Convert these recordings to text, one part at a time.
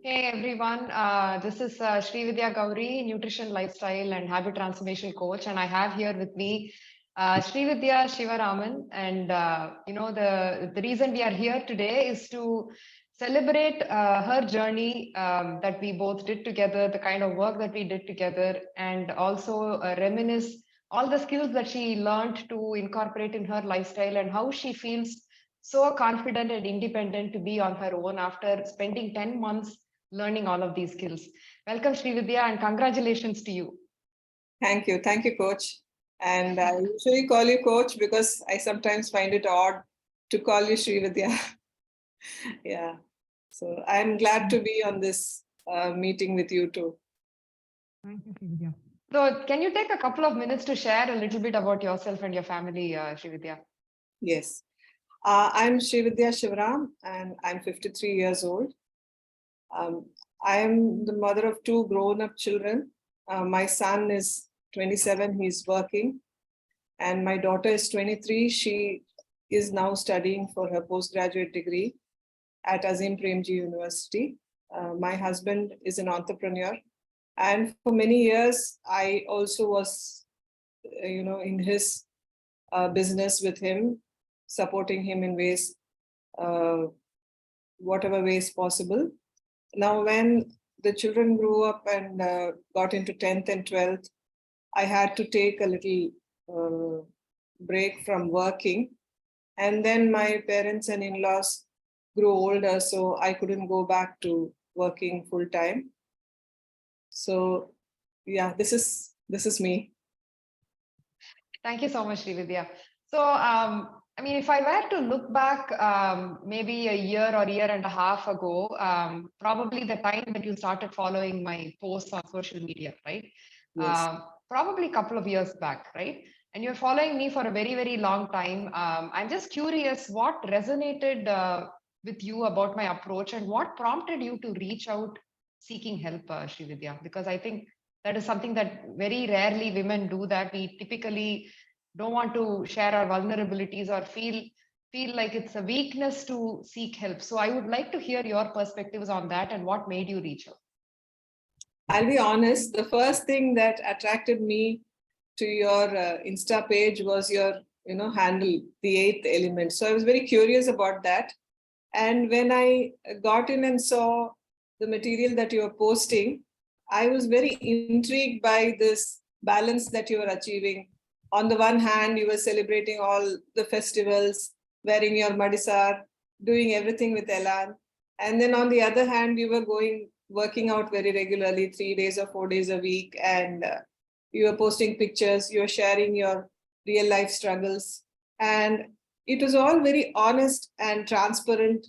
Hey everyone, this is Srividya Gauri, nutrition, lifestyle, and habit transformation coach, and I have here with me Srividya Shivaraman. And the reason we are here today is to celebrate her journey that we both did together, the kind of work that we did together, and also reminisce all the skills that she learned to incorporate in her lifestyle and how she feels so confident and independent to be on her own after spending 10 months learning all of these skills. Welcome, Srividya, and congratulations to you. Thank you. Thank you, Coach. And I usually call you Coach because I sometimes find it odd to call you Srividya. Yeah. So I'm glad to be on this meeting with you too. Thank you, Srividya. So, can you take a couple of minutes to share a little bit about yourself and your family, Srividya? Yes. I'm Srividya Shivaram and I'm 53 years old. I am the mother of two grown-up children. My son is 27, he's working. And my daughter is 23. She is now studying for her postgraduate degree at Azim Premji University. My husband is an entrepreneur. And for many years, I also was, in his business with him, supporting him in ways, whatever ways possible. Now, when the children grew up and got into 10th and 12th, I had to take a little break from working. And then my parents and in-laws grew older, so I couldn't go back to working full time. So yeah, this is me. Thank you so much, Srividya. So, if I were to look back maybe a year or year and a half ago, probably the time that you started following my posts on social media, right? Yes. Probably a couple of years back, right? And you're following me for a very, very long time. I'm just curious what resonated with you about my approach and what prompted you to reach out seeking help, Srividya? Because I think that is something that very rarely women do that. We typically don't want to share our vulnerabilities or feel like it's a weakness to seek help. So I would like to hear your perspectives on that and what made you reach out. I'll be honest, the first thing that attracted me to your Insta page was your handle, the eighth element. So I was very curious about that. And when I got in and saw the material that you were posting, I was very intrigued by this balance that you were achieving. On the one hand, you were celebrating all the festivals, wearing your madisar, doing everything with Elan. And then on the other hand, you were working out very regularly, 3 days or 4 days a week. And you were posting pictures, you were sharing your real life struggles. And it was all very honest and transparent.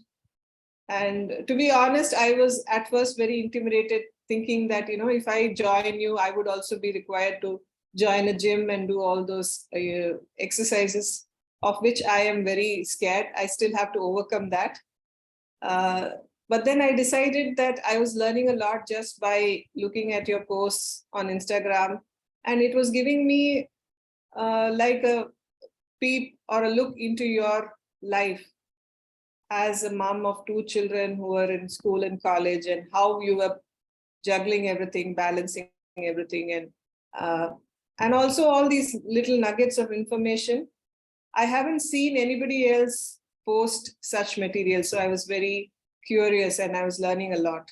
And to be honest, I was at first very intimidated, thinking that, if I join you, I would also be required to join a gym and do all those exercises, of which I am very scared. I still have to overcome that. But then I decided that I was learning a lot just by looking at your posts on Instagram. And it was giving me like a peep or a look into your life as a mom of two children who were in school and college, and how you were juggling everything, balancing everything, and also all these little nuggets of information. I haven't seen anybody else post such material, so I was very curious and I was learning a lot.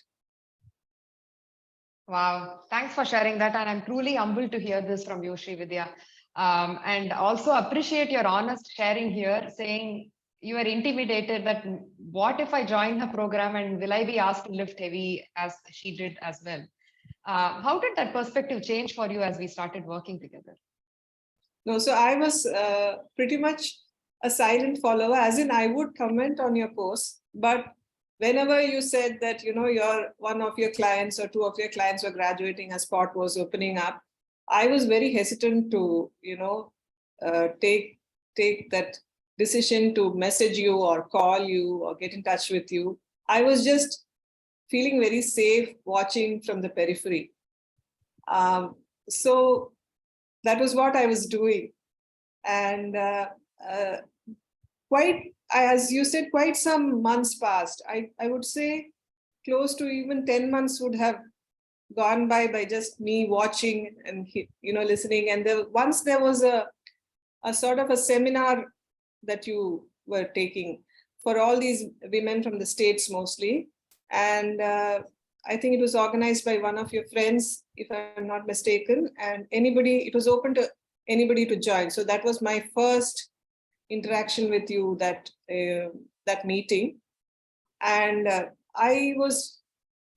Wow, thanks for sharing that. And I'm truly humbled to hear this from you, Srividya. And also appreciate your honest sharing here, saying you are intimidated that what if I join her program and will I be asked to lift heavy as she did as well? How did that perspective change for you as we started working together? No, so I was pretty much a silent follower, as in I would comment on your posts, but whenever you said that, one of your clients or two of your clients were graduating, a spot was opening up, I was very hesitant to, take that decision to message you or call you or get in touch with you. I was just feeling very safe watching from the periphery. So that was what I was doing. And as you said, quite some months passed. I would say close to even 10 months would have gone by just me watching and listening. And once there was a sort of a seminar that you were taking for all these women from the States mostly. And I think it was organized by one of your friends, if I'm not mistaken, and it was open to anybody to join. So that was my first interaction with you, that meeting. And it was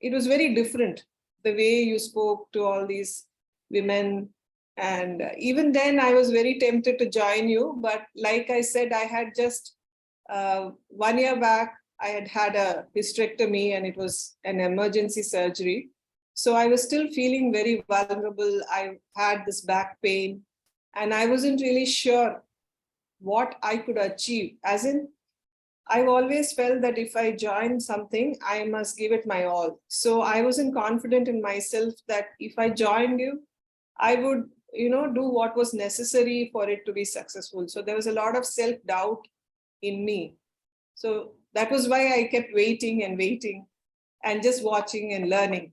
very different, the way you spoke to all these women. And even then I was very tempted to join you. But like I said, I had just 1 year back, I had a hysterectomy, and it was an emergency surgery. So I was still feeling very vulnerable. I had this back pain, and I wasn't really sure what I could achieve. As in, I've always felt that if I join something, I must give it my all. So I wasn't confident in myself that if I joined you, I would, do what was necessary for it to be successful. So there was a lot of self-doubt in me. So that was why I kept waiting and just watching and learning.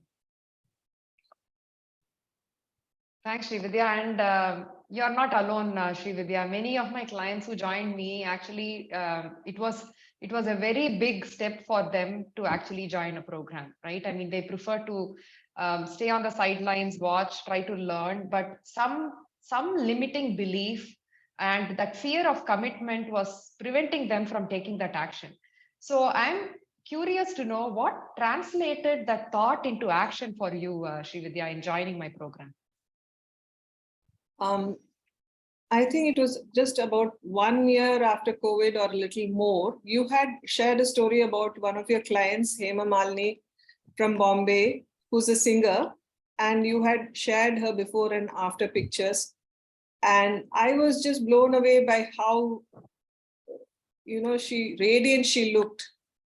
Thanks, Srividya. And you're not alone, Srividya. Many of my clients who joined me, actually, it was a very big step for them to actually join a program, right? I mean, they prefer to stay on the sidelines, watch, try to learn, but some limiting belief and that fear of commitment was preventing them from taking that action. So I'm curious to know what translated that thought into action for you, Srividya, in joining my program. I think it was just about 1 year after COVID or a little more. You had shared a story about one of your clients, Hema Malini from Bombay, who's a singer, and you had shared her before and after pictures. And I was just blown away by how, radiant she looked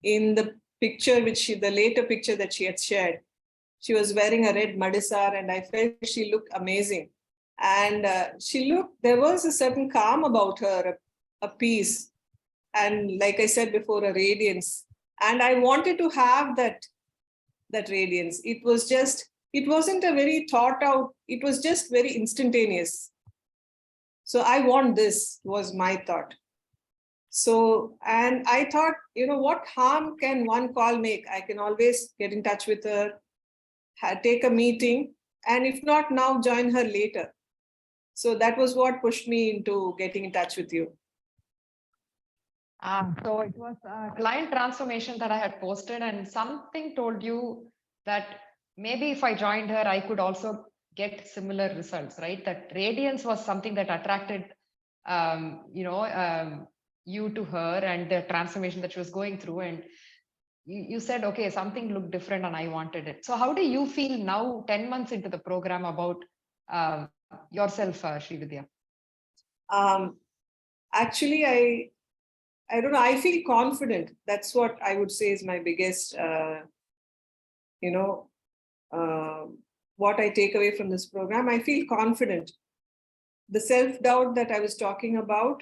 in the picture, the later picture that she had shared. She was wearing a red madisar, and I felt she looked amazing. And there was a certain calm about her, a peace, and like I said before, a radiance. And I wanted to have that radiance. It wasn't a very thought out, it was just very instantaneous. So I want this, was my thought. So, and I thought, what harm can one call make? I can always get in touch with her, take a meeting, and if not now, join her later. So that was what pushed me into getting in touch with you. So it was a client transformation that I had posted, and something told you that maybe if I joined her, I could also get similar results, right? That radiance was something that attracted, you to her and the transformation that she was going through. And you said, okay, something looked different and I wanted it. So how do you feel now, 10 months into the program, about yourself, Srividya? Actually, I don't know. I feel confident. That's what I would say is my biggest, what I take away from this program. I feel confident. The self-doubt that I was talking about,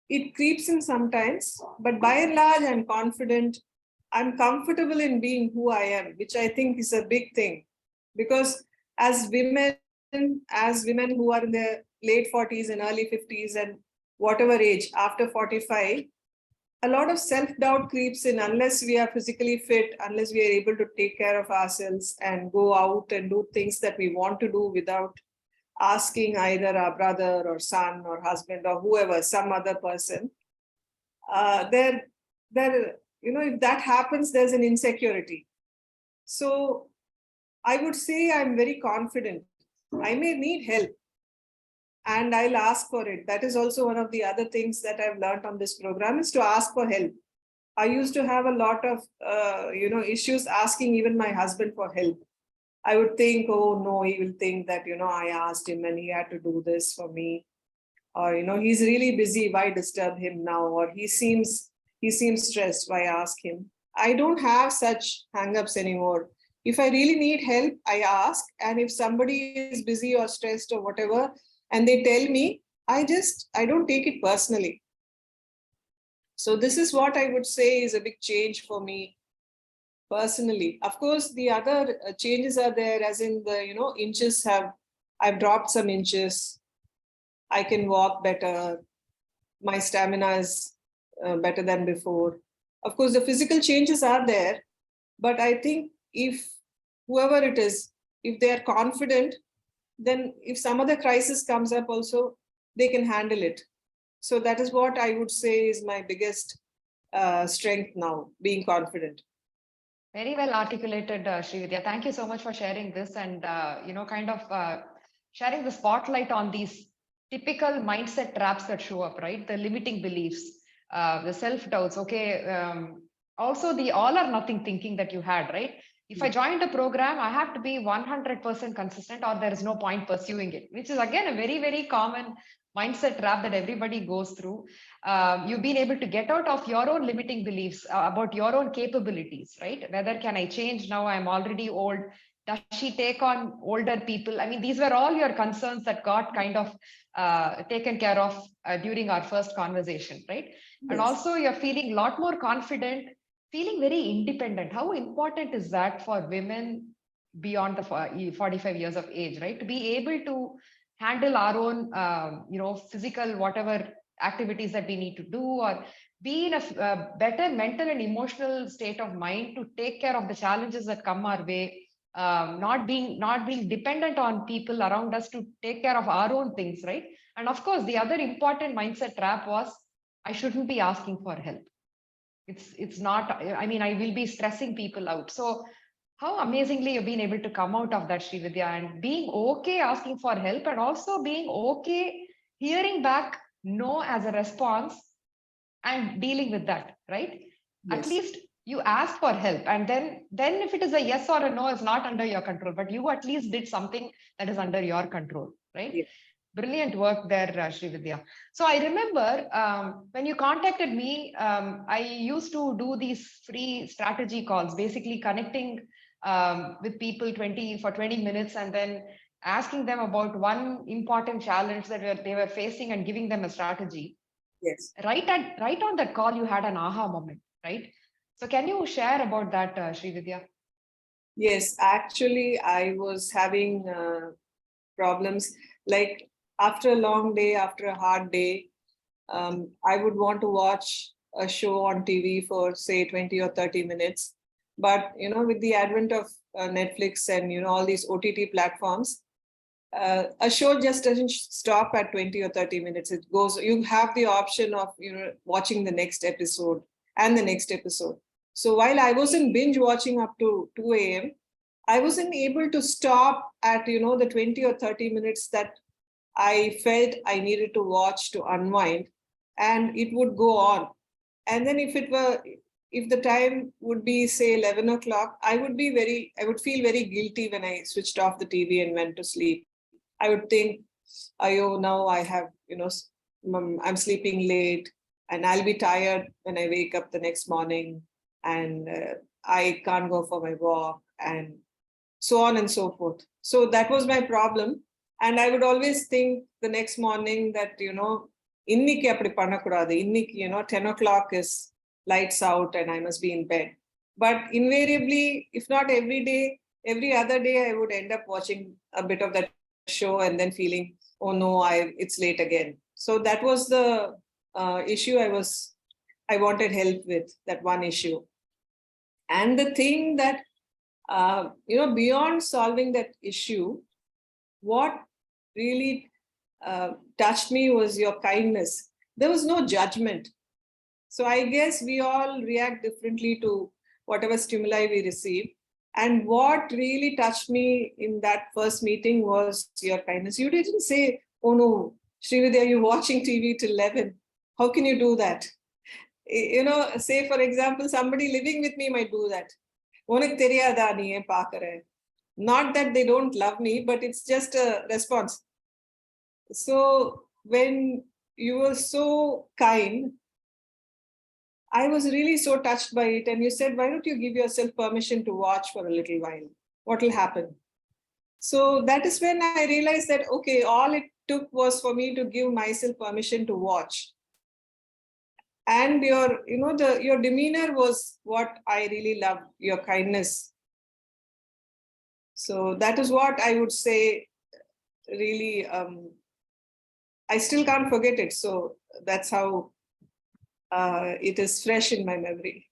it creeps in sometimes, but by and large, I'm confident. I'm comfortable in being who I am, which I think is a big thing. Because as women who are in their late 40s and early 50s and whatever age, after 45, a lot of self-doubt creeps in unless we are physically fit, unless we are able to take care of ourselves and go out and do things that we want to do without asking either our brother or son or husband or whoever, some other person. If that happens, there's an insecurity. So I would say I'm very confident. I may need help, and I'll ask for it. That is also one of the other things that I've learned on this program, is to ask for help. I used to have a lot of, issues asking even my husband for help. I would think, oh no, he will think that, I asked him and he had to do this for me. Or, he's really busy, why disturb him now? Or he seems stressed, why ask him? I don't have such hang-ups anymore. If I really need help, I ask. And if somebody is busy or stressed or whatever, and they tell me, I don't take it personally. So this is what I would say is a big change for me personally. Of course, the other changes are there, as in the, inches I've dropped some inches. I can walk better. My stamina is better than before. Of course, the physical changes are there, but I think if whoever it is, if they are confident, then if some other crisis comes up also, they can handle it. So that is what I would say is my biggest strength now, being confident. Very well articulated, Srividya. Thank you so much for sharing this and, sharing the spotlight on these typical mindset traps that show up, right? The limiting beliefs, the self-doubts, okay. Also the all or nothing thinking that you had, right? If I joined a program, I have to be 100% consistent or there is no point pursuing it, which is again a very, very common mindset trap that everybody goes through. You've been able to get out of your own limiting beliefs about your own capabilities, right? Whether can I change now? I'm already old. Does she take on older people? I mean, these were all your concerns that got kind of taken care of during our first conversation, right? Yes. And also you're feeling a lot more confident, feeling very independent. How important is that for women beyond the 45 years of age, right? To be able to handle our own, physical, whatever activities that we need to do, or be in a better mental and emotional state of mind to take care of the challenges that come our way, not being dependent on people around us to take care of our own things, right? And of course, the other important mindset trap was, I shouldn't be asking for help. It's not, I mean, I will be stressing people out. So how amazingly you've been able to come out of that, Srividya, and being okay asking for help, and also being okay hearing back no as a response and dealing with that, right? Yes. At least you asked for help, and then if it is a yes or a no, it's not under your control, but you at least did something that is under your control, right? Yes. Brilliant work there, Srividya. So I remember when you contacted me, I used to do these free strategy calls, basically connecting with people 20 minutes and then asking them about one important challenge that they were facing and giving them a strategy. Yes. Right on that call, you had an aha moment, right? So can you share about that, Srividya? Yes, actually, I was having problems. Like after a long day, after a hard day, I would want to watch a show on TV for say 20 or 30 minutes. But, with the advent of Netflix and, all these OTT platforms, a show just doesn't stop at 20 or 30 minutes. It goes, you have the option of, watching the next episode and the next episode. So while I wasn't binge watching up to 2 a.m., I wasn't able to stop at, the 20 or 30 minutes that I felt I needed to watch to unwind, and it would go on. And then if the time would be say 11 o'clock, I would feel very guilty when I switched off the TV and went to sleep. I would think, now I have, I'm sleeping late and I'll be tired when I wake up the next morning, and I can't go for my walk, and so on and so forth. So that was my problem. And I would always think the next morning that, inniki appadi pannakoodadu, inniki, 10 o'clock is lights out and I must be in bed. But invariably, if not every day, every other day, I would end up watching a bit of that show and then feeling, oh no, it's late again. So that was the issue I wanted help with, that one issue. And the thing that, beyond solving that issue, what really touched me was your kindness. There was no judgment. So I guess we all react differently to whatever stimuli we receive. And what really touched me in that first meeting was your kindness. You didn't say, oh no, Srividya, you're watching TV till 11. How can you do that? Say, for example, somebody living with me might do that. Not that they don't love me, but it's just a response. So when you were so kind, I was really so touched by it. And you said, why don't you give yourself permission to watch for a little while? What will happen? So that is when I realized that, okay, all it took was for me to give myself permission to watch. And your, your demeanor was what I really loved, your kindness. So that is what I would say, really, I still can't forget it. So that's how it is fresh in my memory.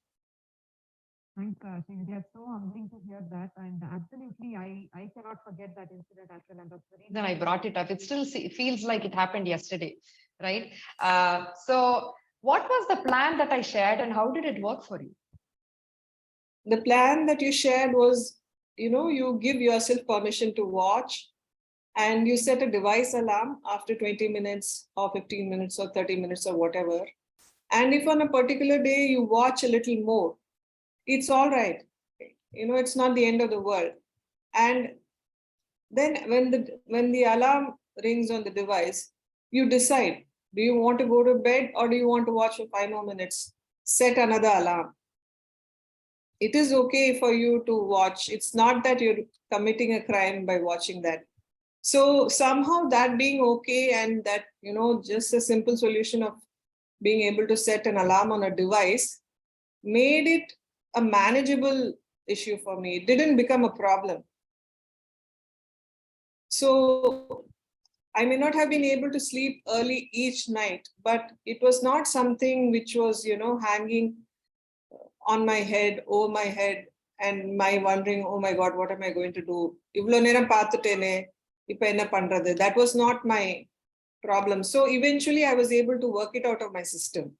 Thanks, Srividya. It's so humbling to hear that. And absolutely, I cannot forget that incident as well. And that's the reason I brought it up. It still feels like it happened yesterday, right? So, what was the plan that I shared and how did it work for you? The plan that you shared was, you give yourself permission to watch, and you set a device alarm after 20 minutes or 15 minutes or 30 minutes or whatever. And if on a particular day you watch a little more, it's all right. It's not the end of the world. And then when the alarm rings on the device, you decide, do you want to go to bed or do you want to watch for 5 more minutes? Set another alarm. It is okay for you to watch. It's not that you're committing a crime by watching that. So somehow that being okay, and that, just a simple solution of being able to set an alarm on a device made it a manageable issue for me. It didn't become a problem. So I may not have been able to sleep early each night, but it was not something which was, hanging on my head, over my head, and my wondering, oh my God, what am I going to do? That was not my problem. So eventually I was able to work it out of my system.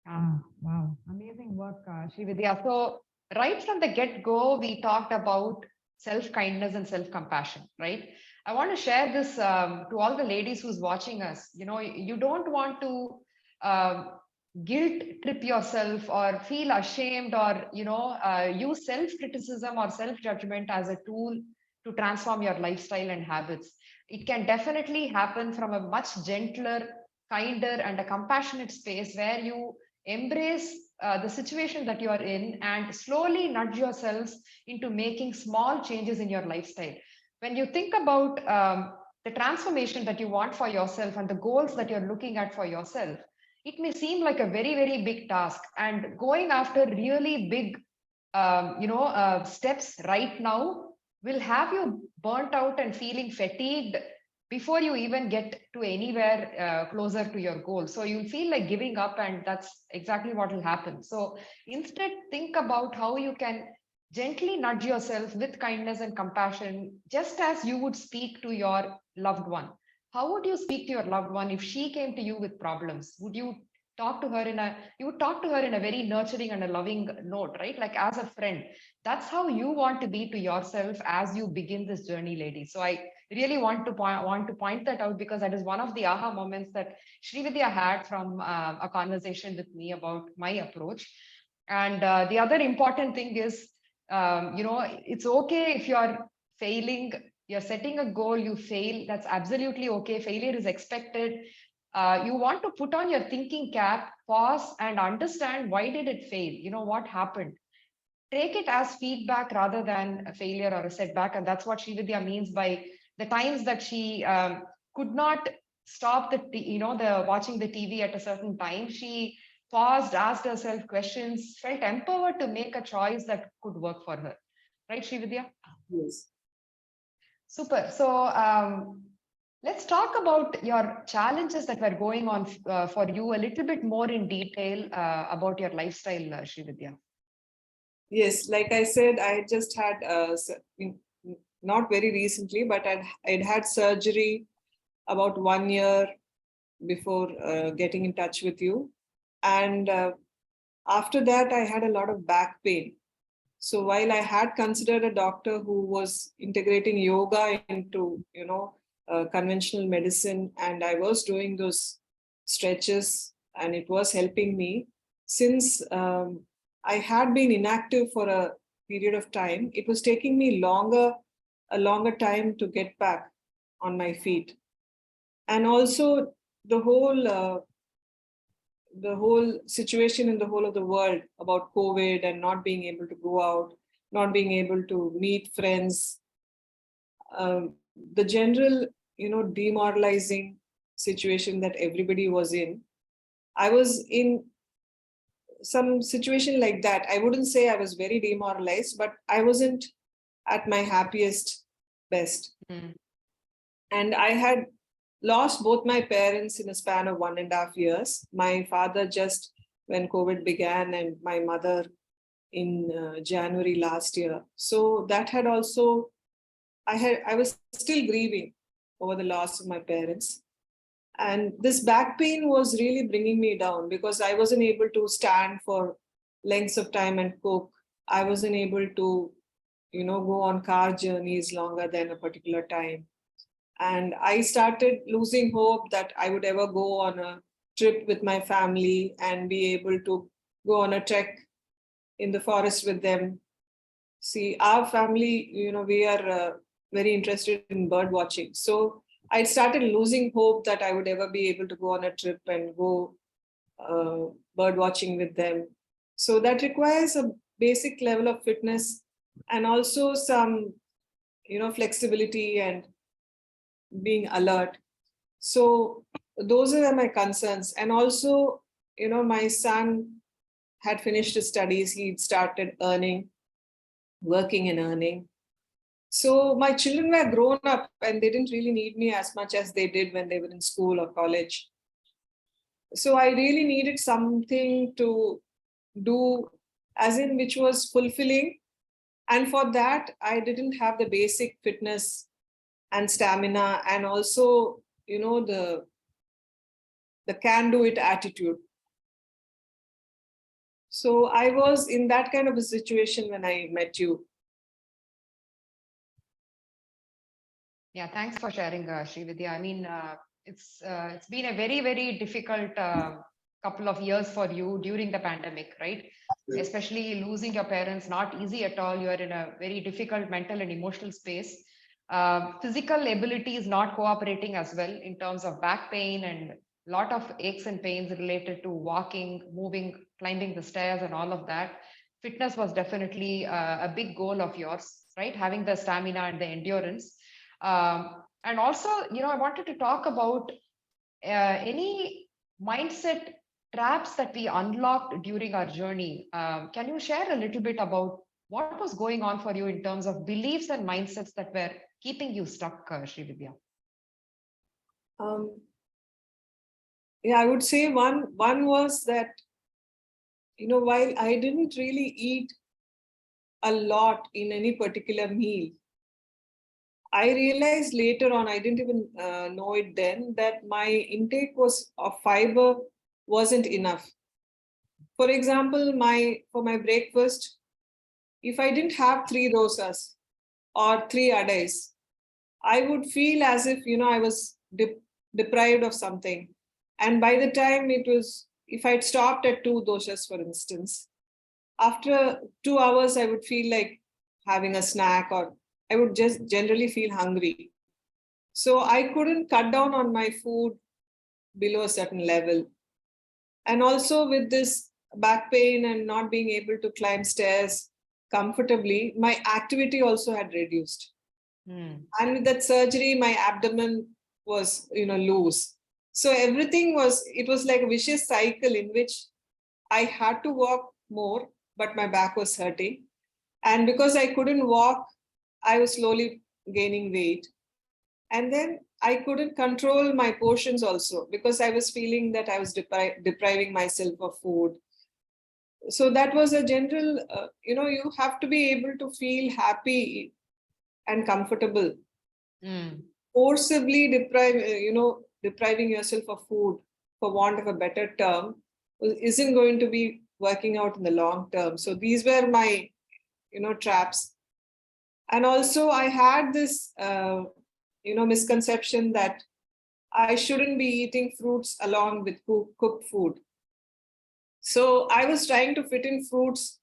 Wow. Amazing work, Srividya. So, right from the get-go, we talked about self-kindness and self-compassion, right? I want to share this to all the ladies who's watching us. You don't want to guilt trip yourself or feel ashamed or, use self-criticism or self-judgment as a tool to transform your lifestyle and habits. It can definitely happen from a much gentler, kinder, and a compassionate space where you embrace the situation that you are in and slowly nudge yourselves into making small changes in your lifestyle. When you think about the transformation that you want for yourself and the goals that you're looking at for yourself, it may seem like a very, very big task. And going after really big, steps right now will have you burnt out and feeling fatigued before you even get to anywhere closer to your goal. So you'll feel like giving up, and that's exactly what will happen. So instead, think about how you can gently nudge yourself with kindness and compassion, just as you would speak to your loved one. How would you speak to your loved one if she came to you with problems? Would you you would talk to her in a very nurturing and a loving note, right? Like as a friend. That's how you want to be to yourself as you begin this journey, lady. So I really want to point that out, because that is one of the aha moments that Srividya had from a conversation with me about my approach. And the other important thing is, it's okay if you're failing, you're setting a goal, you fail. That's absolutely okay. Failure is expected. You want to put on your thinking cap, pause, and understand, why did it fail? What happened? Take it as feedback rather than a failure or a setback. And that's what Srividya means by the times that she could not stop the watching the TV at a certain time. She paused, asked herself questions, felt empowered to make a choice that could work for her. Right, Srividya? Yes. Super. So let's talk about your challenges that were going on for you a little bit more in detail about your lifestyle, Srividya. Yes, like I said, I just had, not very recently, but I'd had surgery about 1 year before getting in touch with you. And after that, I had a lot of back pain. So while I had considered a doctor who was integrating yoga into, conventional medicine, and I was doing those stretches and it was helping me, since I had been inactive for a period of time, it was taking me a longer time to get back on my feet. And also the whole situation in the whole of the world about COVID and not being able to go out, not being able to meet friends, the general, demoralizing situation that everybody was in, I was in some situation like that. I wouldn't say I was very demoralized, but I wasn't at my happiest best. Mm. And I had lost both my parents in a span of 1.5 years. My father just when COVID began, and my mother in January last year. So that had also, I was still grieving over the loss of my parents. And this back pain was really bringing me down because I wasn't able to stand for lengths of time and cook. I wasn't able to, go on car journeys longer than a particular time. And I started losing hope that I would ever go on a trip with my family and be able to go on a trek in the forest with them. See, our family, we are very interested in bird watching. So I started losing hope that I would ever be able to go on a trip and go bird watching with them. So that requires a basic level of fitness and also some, flexibility and being alert. So those are my concerns. And also, my son had finished his studies. He'd started earning, working and earning. So my children were grown up and they didn't really need me as much as they did when they were in school or college. So I really needed something to do, as in which was fulfilling. And for that, I didn't have the basic fitness and stamina, and also, the can do it attitude. So I was in that kind of a situation when I met you. Yeah, thanks for sharing, Srividya. I mean, it's been a very, very difficult couple of years for you during the pandemic, right? Yes. Especially losing your parents, not easy at all. You're in a very difficult mental and emotional space. Physical ability is not cooperating as well in terms of back pain and a lot of aches and pains related to walking, moving, climbing the stairs, and all of that. Fitness was definitely a big goal of yours, right? Having the stamina and the endurance. And also, I wanted to talk about any mindset traps that we unlocked during our journey. Can you share a little bit about what was going on for you in terms of beliefs and mindsets that were keeping you stuck, Srividya? Yeah, I would say one was that, while I didn't really eat a lot in any particular meal, I realized later on, I didn't even know it then, that my intake of fiber wasn't enough. For example, for my breakfast, if I didn't have 3 dosas or 3 adais, I would feel as if, I was deprived of something. And by the time if I'd stopped at 2 dosas, for instance, after 2 hours, I would feel like having a snack, or I would just generally feel hungry. So I couldn't cut down on my food below a certain level. And also with this back pain and not being able to climb stairs comfortably, my activity also had reduced. And with that surgery, my abdomen was, loose. So everything it was like a vicious cycle in which I had to walk more, but my back was hurting. And because I couldn't walk, I was slowly gaining weight. And then I couldn't control my portions also because I was feeling that I was depriving myself of food. So that was a general, you have to be able to feel happy and comfortable. Forcibly depriving yourself of food, for want of a better term, isn't going to be working out in the long term. So these were my, traps. And also I had this, misconception that I shouldn't be eating fruits along with cooked food. So I was trying to fit in fruits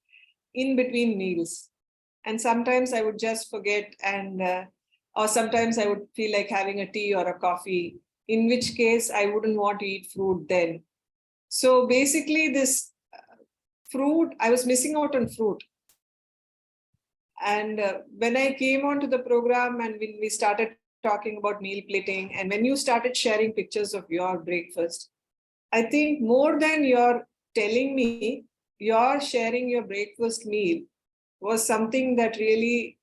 in between meals. And sometimes I would just forget, or sometimes I would feel like having a tea or a coffee, in which case I wouldn't want to eat fruit then. So basically this fruit, I was missing out on fruit. And when I came onto the program and when we started talking about meal plating, and when you started sharing pictures of your breakfast, I think more than you're telling me, your sharing your breakfast meal was something that really,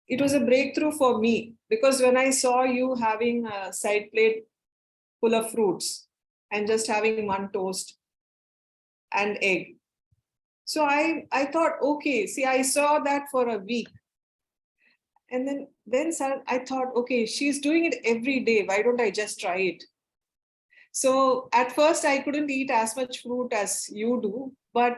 it was a breakthrough for me, because when I saw you having a side plate full of fruits and just having one toast and egg. So I thought, okay, see, I saw that for a week. And then I thought, okay, she's doing it every day. Why don't I just try it? So at first I couldn't eat as much fruit as you do, but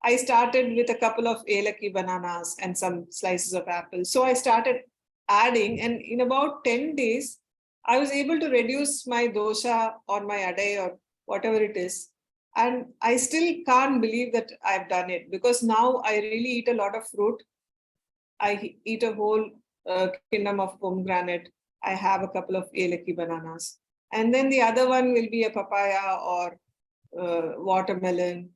I started with a couple of elaki bananas and some slices of apple. So I started adding, and in about 10 days, I was able to reduce my dosha or my adai or whatever it is. And I still can't believe that I've done it, because now I really eat a lot of fruit. I eat a whole kingdom of pomegranate. I have a couple of elaki bananas. And then the other one will be a papaya or watermelon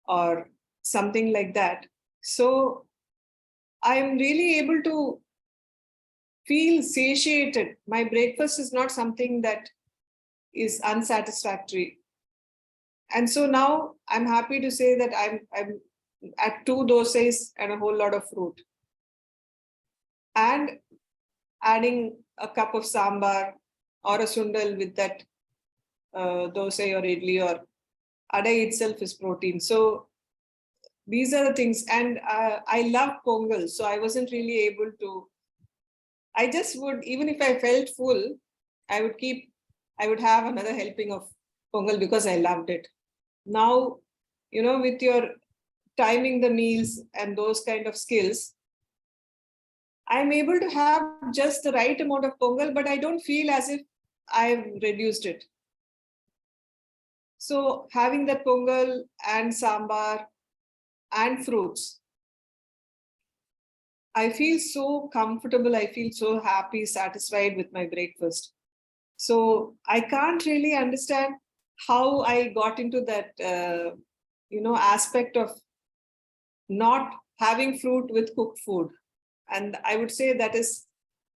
or something like that. So I'm really able to feel satiated. My breakfast is not something that is unsatisfactory. And so now I'm happy to say that I'm at 2 dosas and a whole lot of fruit. And adding a cup of sambar or a sundal with that dosa or idli or adai itself is protein. So these are the things. And I love pongal. So I wasn't really able to, I just would, even if I felt full, I would have another helping of pongal because I loved it. Now, with your timing the meals and those kind of skills, I'm able to have just the right amount of pongal, but I don't feel as if I've reduced it. So having that pongal and sambar and fruits, I feel so comfortable. I feel so happy, satisfied with my breakfast. So I can't really understand how I got into that, aspect of not having fruit with cooked food. And I would say that is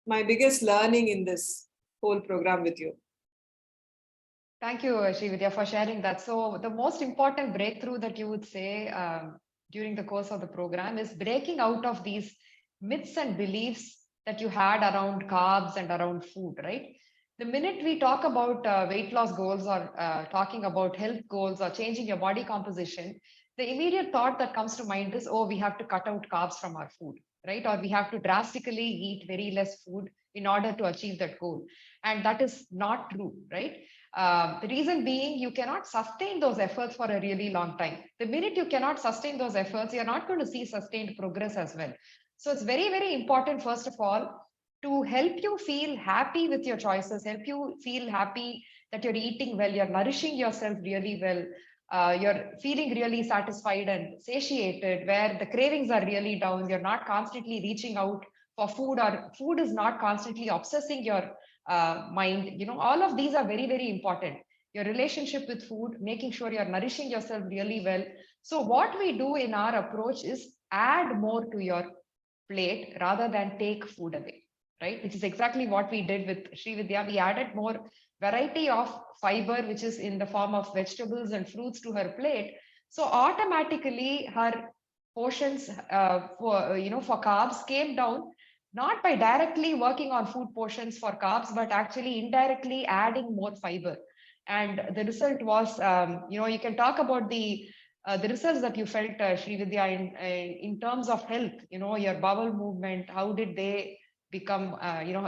my biggest learning in this whole program with you. Thank you, Srividya, for sharing that. So the most important breakthrough that you would say during the course of the program is breaking out of these myths and beliefs that you had around carbs and around food, right? The minute we talk about weight loss goals or talking about health goals or changing your body composition, the immediate thought that comes to mind is, oh, we have to cut out carbs from our food, right? Or we have to drastically eat very less food in order to achieve that goal. And that is not true, right? The reason being, you cannot sustain those efforts for a really long time. The minute you cannot sustain those efforts, you're not going to see sustained progress as well. So it's very, very important, first of all, to help you feel happy with your choices, help you feel happy that you're eating well, you're nourishing yourself really well, you're feeling really satisfied and satiated, where the cravings are really down, you're not constantly reaching out for food, or food is not constantly obsessing your mind. All of these are very, very important. Your relationship with food, making sure you're nourishing yourself really well. So what we do in our approach is add more to your plate rather than take food away, right? Which is exactly what we did with Srividya. We added more variety of fiber, which is in the form of vegetables and fruits, to her plate. So automatically her portions for carbs came down, not by directly working on food portions for carbs, but actually indirectly adding more fiber. And the result was, you can talk about the results that you felt, Srividya, in terms of health. Your bowel movement, how did they become,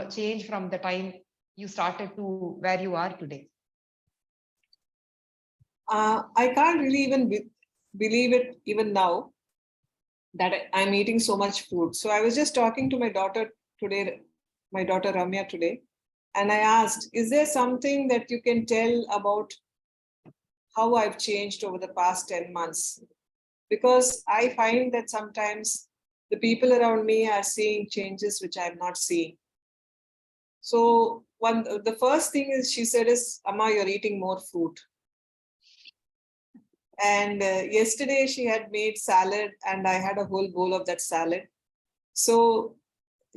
change from the time you started to where you are today? I can't really even believe it even now that I'm eating so much food. So I was just talking to my daughter today, my daughter Ramya today, and I asked, is there something that you can tell about how I've changed over the past 10 months? Because I find that sometimes the people around me are seeing changes which I'm not seeing. So the first thing is she said is, Amma, you're eating more fruit. And yesterday she had made salad and I had a whole bowl of that salad. So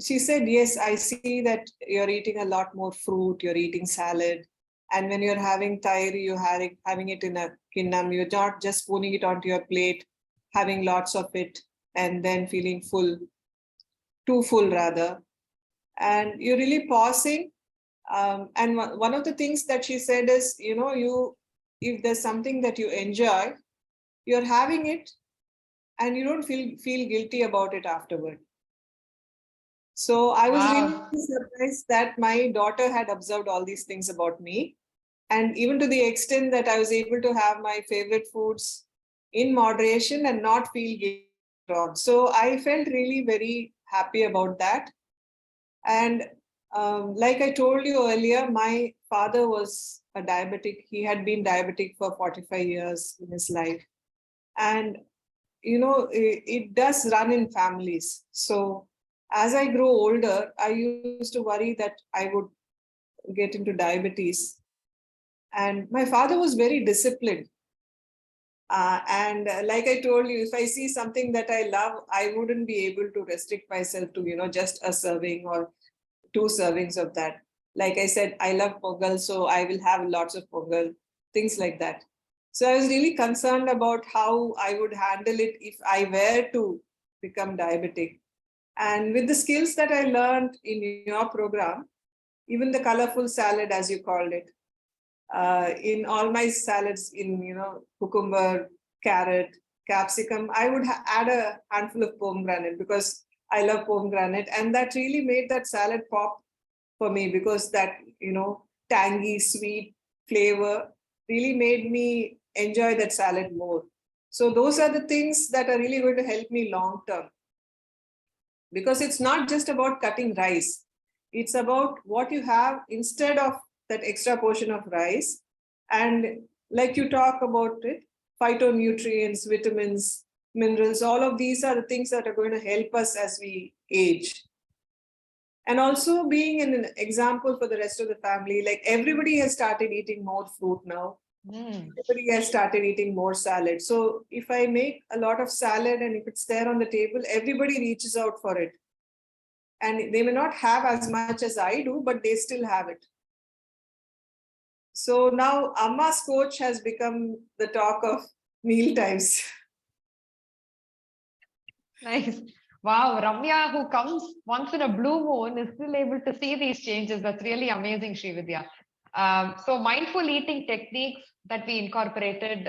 she said, yes, I see that you're eating a lot more fruit, you're eating salad. And when you're having tairi, you're having it in a kinnam. You're not just spooning it onto your plate, having lots of it, and then feeling full, too full rather. And you're really pausing. And one of the things that she said is, if there's something that you enjoy, you're having it, and you don't feel guilty about it afterward. So I was really Wow. surprised that my daughter had observed all these things about me. And even to the extent that I was able to have my favorite foods in moderation and not feel guilty. So I felt really very happy about that. And like I told you earlier, my father was a diabetic. He had been diabetic for 45 years in his life. And, it does run in families. So as I grow older, I used to worry that I would get into diabetes. And my father was very disciplined. And like I told you, if I see something that I love, I wouldn't be able to restrict myself to, just a serving or 2 servings of that. Like I said, I love pongal, so I will have lots of pongal, things like that. So I was really concerned about how I would handle it if I were to become diabetic. And with the skills that I learned in your program, even the colorful salad, as you called it, in all my salads, cucumber, carrot, capsicum, I would add a handful of pomegranate because I love pomegranate. And that really made that salad pop for me because that, tangy, sweet flavor really made me enjoy that salad more. So those are the things that are really going to help me long term. Because it's not just about cutting rice. It's about what you have instead of that extra portion of rice. And like you talk about it, phytonutrients, vitamins, minerals, all of these are the things that are going to help us as we age. And also being an example for the rest of the family, like everybody has started eating more fruit now. Everybody has started eating more salad. So if I make a lot of salad and if it's there on the table, everybody reaches out for it. And they may not have as much as I do, but they still have it. So now Amma's coach has become the talk of meal times. Nice. Wow, Ramya, who comes once in a blue moon, is still able to see these changes. That's really amazing, Srividya. So mindful eating techniques that we incorporated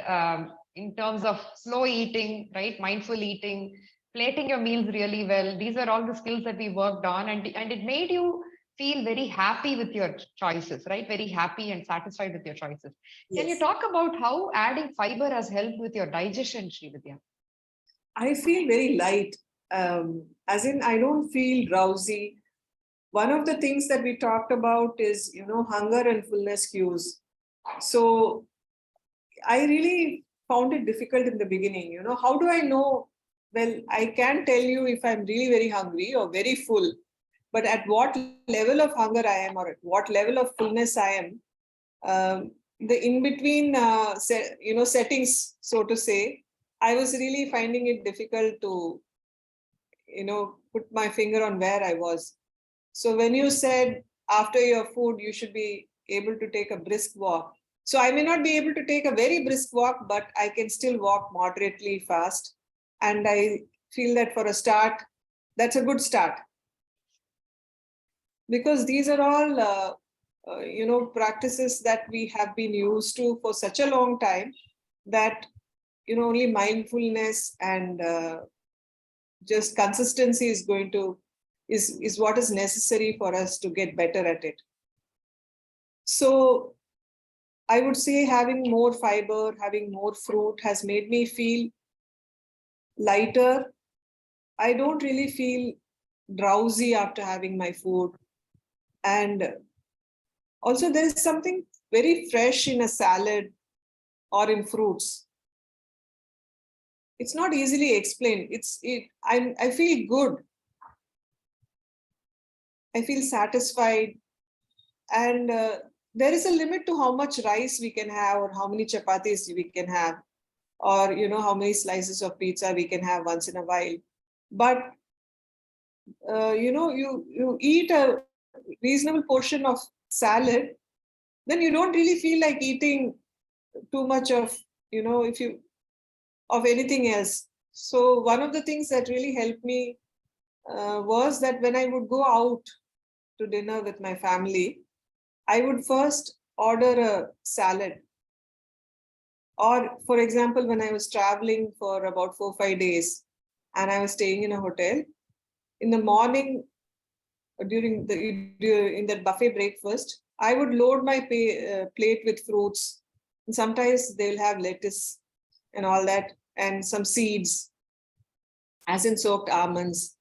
in terms of slow eating, right? Mindful eating, plating your meals really well. These are all the skills that we worked on, and it made you feel very happy with your choices, right? Very happy and satisfied with your choices. Can you Yes. talk about how adding fiber has helped with your digestion, Srividya? I feel very light, as in I don't feel drowsy. One of the things that we talked about is, hunger and fullness cues. So I really found it difficult in the beginning. How do I know? Well, I can tell you if I'm really very hungry or very full, but at what level of hunger I am or at what level of fullness I am, the in between, settings, so to say, I was really finding it difficult to, put my finger on where I was. So when you said after your food, you should be able to take a brisk walk. So I may not be able to take a very brisk walk, but I can still walk moderately fast. And I feel that for a start, that's a good start. Because these are all, practices that we have been used to for such a long time that, only mindfulness and just consistency is going to is what is necessary for us to get better at it. So I would say having more fiber, having more fruit has made me feel lighter. I don't really feel drowsy after having my food. And also there is something very fresh in a salad or in fruits. It's not easily explained. I feel good. I feel satisfied. And there is a limit to how much rice we can have or how many chapatis we can have or how many slices of pizza we can have once in a while. But you eat a reasonable portion of salad, then you don't really feel like eating too much of, of anything else. So one of the things that really helped me was that when I would go out to dinner with my family, I would first order a salad. Or, for example, when I was traveling for about 4 or 5 days and I was staying in a hotel, in the morning, in that buffet breakfast, I would load my plate with fruits. And sometimes they'll have lettuce and all that, and some seeds, as in soaked almonds.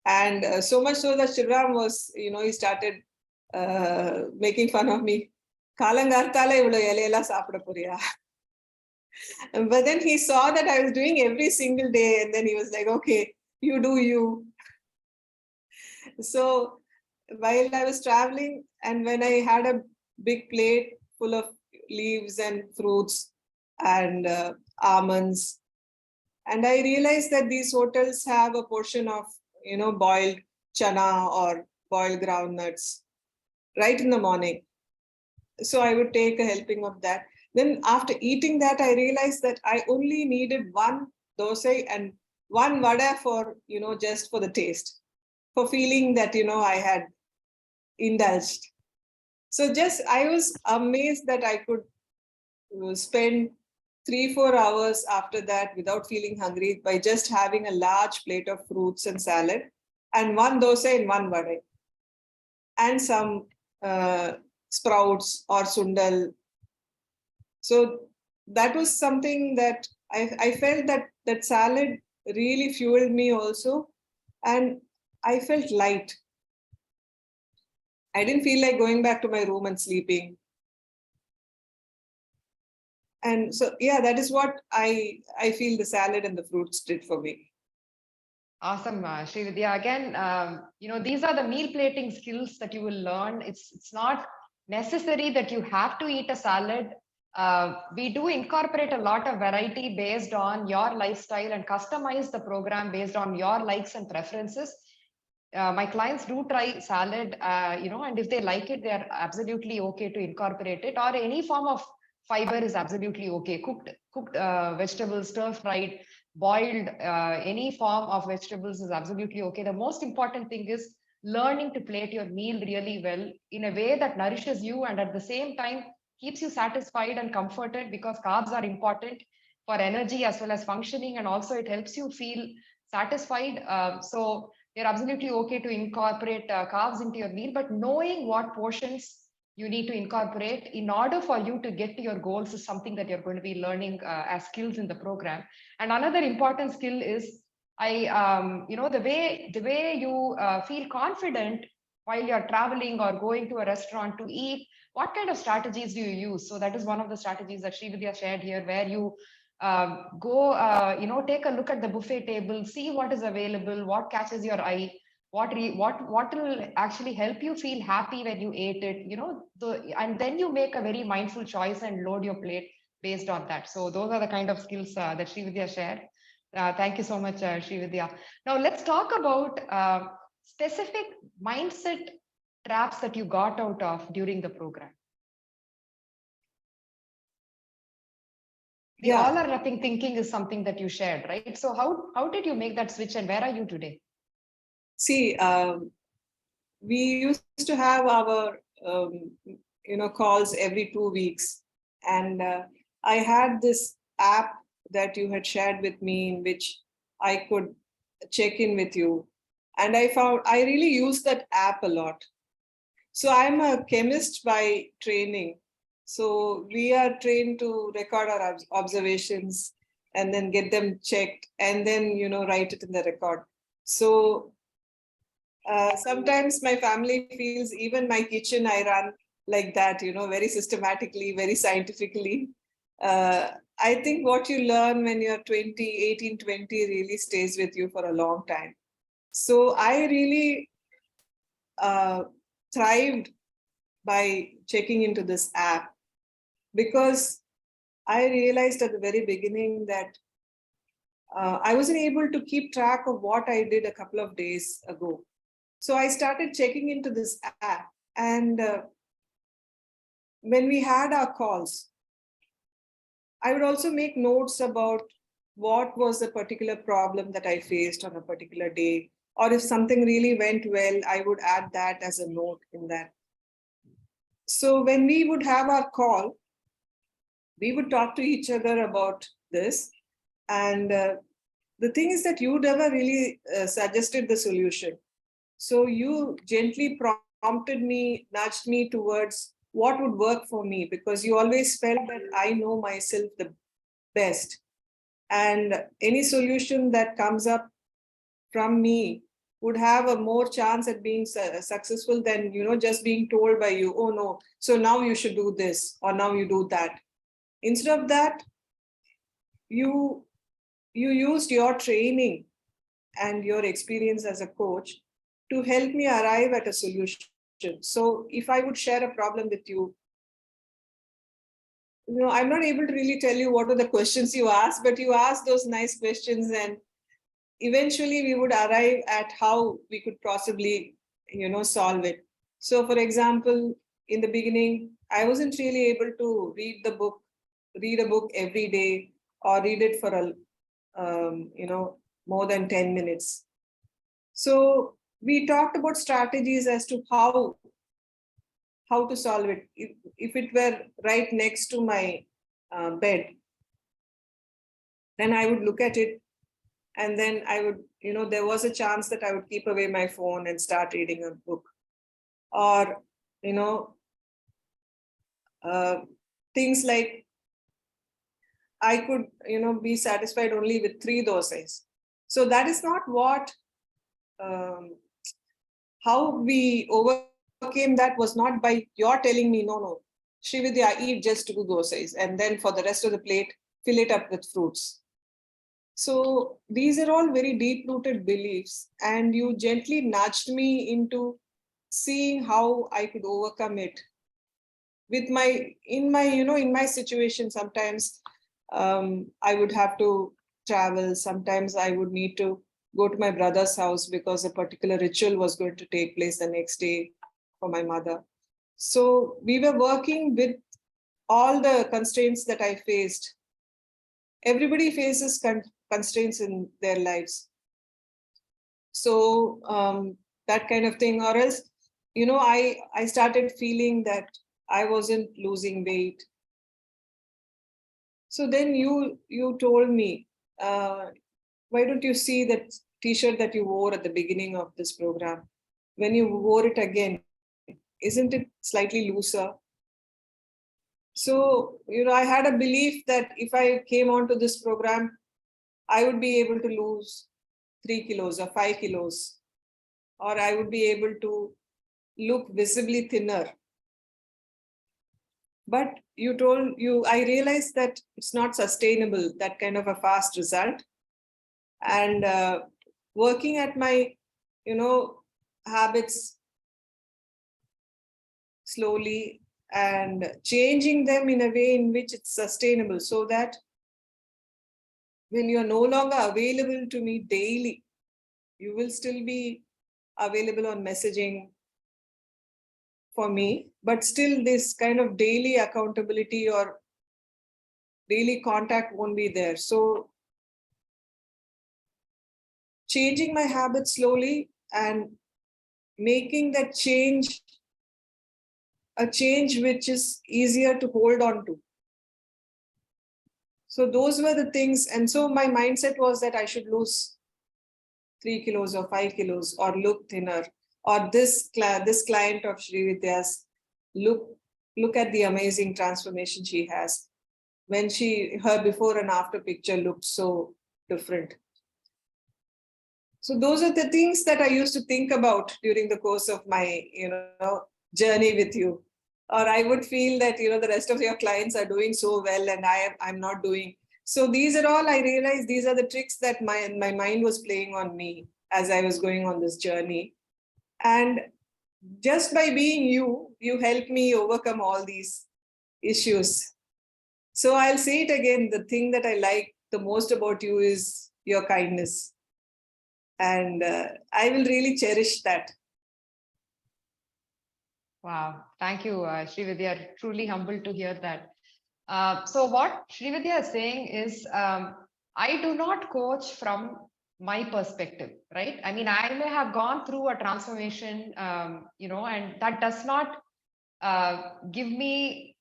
And so much so that Shivram was, he started making fun of me. Kalangartala ivlo elela saapda poriya. But then he saw that I was doing every single day, and then he was like, okay, you do you. So while I was traveling, and when I had a big plate full of leaves and fruits and almonds, and I realized that these hotels have a portion of, boiled chana or boiled groundnuts right in the morning. So I would take a helping of that. Then after eating that, I realized that I only needed one dosa and one vada for, just for the taste, for feeling that, I had indulged. So I was amazed that I could spend 3-4 hours after that without feeling hungry by just having a large plate of fruits and salad and one dosa and one vada and some sprouts or sundal. So that was something that I felt that salad really fueled me also, and I felt light. I didn't feel like going back to my room and sleeping. And so, yeah, that is what I feel the salad and the fruits did for me. Awesome, Srividya. Again, these are the meal plating skills that you will learn. It's not necessary that you have to eat a salad. We do incorporate a lot of variety based on your lifestyle and customize the program based on your likes and preferences. My clients do try salad, and if they like it, they are absolutely okay to incorporate it, or any form of fiber is absolutely okay. Cooked vegetables, stir fried, boiled, any form of vegetables is absolutely okay. The most important thing is learning to plate your meal really well in a way that nourishes you and at the same time keeps you satisfied and comforted, because carbs are important for energy as well as functioning, and also it helps you feel satisfied. So you're absolutely okay to incorporate carbs into your meal, but knowing what portions you need to incorporate in order for you to get to your goals is something that you're going to be learning as skills in the program. And another important skill is the way you feel confident while you're traveling or going to a restaurant to eat. What kind of strategies do you use? So that is one of the strategies that Srividya shared here, where you take a look at the buffet table, see what is available, what catches your eye, what will actually help you feel happy when you ate it, and then you make a very mindful choice and load your plate based on that. So those are the kind of skills that Srividya shared. Thank you so much, Srividya. Now let's talk about specific mindset traps that you got out of during the program. The all or nothing thinking is something that you shared, right? So how did you make that switch, and where are you today? See, we used to have our calls every 2 weeks, and I had this app that you had shared with me in which I could check in with you, and I found I really use that app a lot. So I'm a chemist by training. So we are trained to record our observations and then get them checked and then, write it in the record. So sometimes my family feels even my kitchen I run like that, very systematically, very scientifically. I think what you learn when you're 18, 20 really stays with you for a long time. So I really thrived by checking into this app, because I realized at the very beginning that I wasn't able to keep track of what I did a couple of days ago. So I started checking into this app, and when we had our calls, I would also make notes about what was the particular problem that I faced on a particular day. Or if something really went well, I would add that as a note in that. So when we would have our call, we would talk to each other about this. And the thing is that you never really suggested the solution. So you gently prompted me, nudged me towards what would work for me, because you always felt that I know myself the best. And any solution that comes up from me would have a more chance at being successful than, just being told by you, oh no, so now you should do this, or now you do that. Instead of that, you used your training and your experience as a coach to help me arrive at a solution. So if I would share a problem with you, I'm not able to really tell you what are the questions you asked, but you asked those nice questions, and eventually we would arrive at how we could possibly, solve it. So for example, in the beginning, I wasn't really able to read a book every day, or read it for more than 10 minutes. So we talked about strategies as to how to solve it. If it were right next to my bed, then I would look at it, and then I would, there was a chance that I would keep away my phone and start reading a book. Or, things like I could, be satisfied only with 3 dosas. So that is not what, how we overcame that was not by your telling me, no, Srividya, eat just 2 dosas, and then for the rest of the plate, fill it up with fruits. So these are all very deep-rooted beliefs, and you gently nudged me into seeing how I could overcome it. In my situation, sometimes I would have to travel. Sometimes I would need to go to my brother's house because a particular ritual was going to take place the next day for my mother. So we were working with all the constraints that I faced. Everybody faces constraints in their lives. So that kind of thing, or else, I started feeling that I wasn't losing weight. So then you told me, why don't you see that t-shirt that you wore at the beginning of this program? When you wore it again, isn't it slightly looser? So, I had a belief that if I came onto this program, I would be able to lose 3 kilos or 5 kilos, or I would be able to look visibly thinner. But I realized that it's not sustainable, that kind of a fast result. And working at my, habits slowly and changing them in a way in which it's sustainable, so that when you're no longer available to me daily, you will still be available on messaging for me, but still this kind of daily accountability or daily contact won't be there. So changing my habits slowly and making that change a change which is easier to hold on to. So those were the things. And so my mindset was that I should lose 3 kilos or 5 kilos or look thinner, or this client of Srividya's, look at the amazing transformation she has. When her before and after picture looked so different. So those are the things that I used to think about during the course of my, journey with you. Or I would feel that, the rest of your clients are doing so well and I'm not doing. So these are all, I realized these are the tricks that my mind was playing on me as I was going on this journey. And just by being you helped me overcome all these issues. So I'll say it again, the thing that I like the most about you is your kindness. And I will really cherish that. Wow. Thank you, Srividya. Truly humbled to hear that. So what Srividya is saying is, I do not coach from my perspective, right? I mean, I may have gone through a transformation, and that does not give me,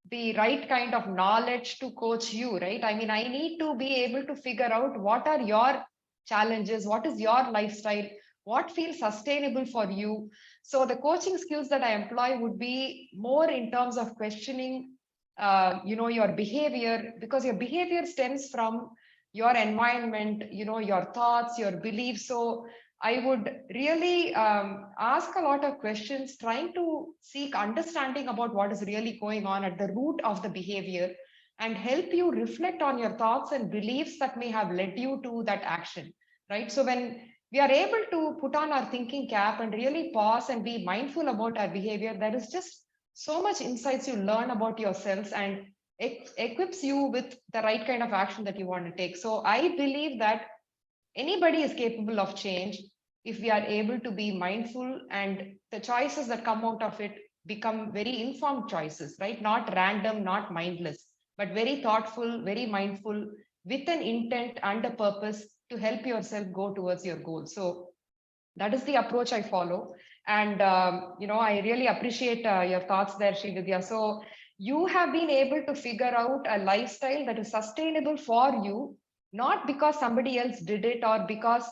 the right kind of knowledge to coach you, right? I mean, I need to be able to figure out what are your challenges, what is your lifestyle, what feels sustainable for you. So the coaching skills that I employ would be more in terms of questioning, your behavior, because your behavior stems from your environment, your thoughts, your beliefs. So I would really ask a lot of questions, trying to seek understanding about what is really going on at the root of the behavior, and help you reflect on your thoughts and beliefs that may have led you to that action, right? So when we are able to put on our thinking cap and really pause and be mindful about our behavior, there is just so much insights you learn about yourselves, and equips you with the right kind of action that you want to take. So I believe that anybody is capable of change if we are able to be mindful, and the choices that come out of it become very informed choices, right? Not random, not mindless, but very thoughtful, very mindful, with an intent and a purpose to help yourself go towards your goal. So that is the approach I follow. And I really appreciate your thoughts there, Srividya. So you have been able to figure out a lifestyle that is sustainable for you, not because somebody else did it, or because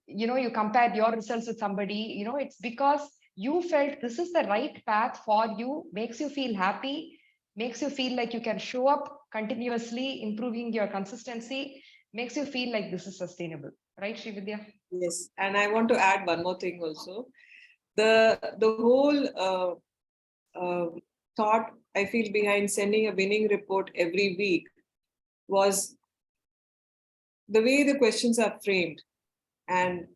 you compared your results with somebody. It's because you felt this is the right path for you, makes you feel happy, makes you feel like you can show up continuously, improving your consistency, makes you feel like this is sustainable, right, Srividya? Yes, and I want to add one more thing also. The whole thought I feel behind sending a winning report every week was the way the questions are framed. And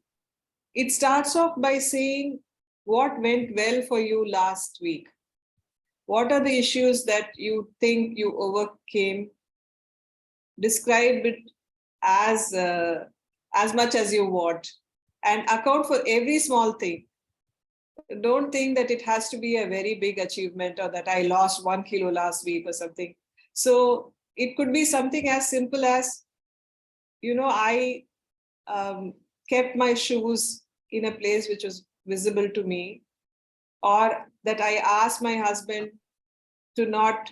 it starts off by saying, what went well for you last week? What are the issues that you think you overcame? Describe it as much as you want, and account for every small thing. Don't think that it has to be a very big achievement, or that I lost 1 kilo last week or something. So it could be something as simple as, I kept my shoes in a place which was visible to me, or that I asked my husband to not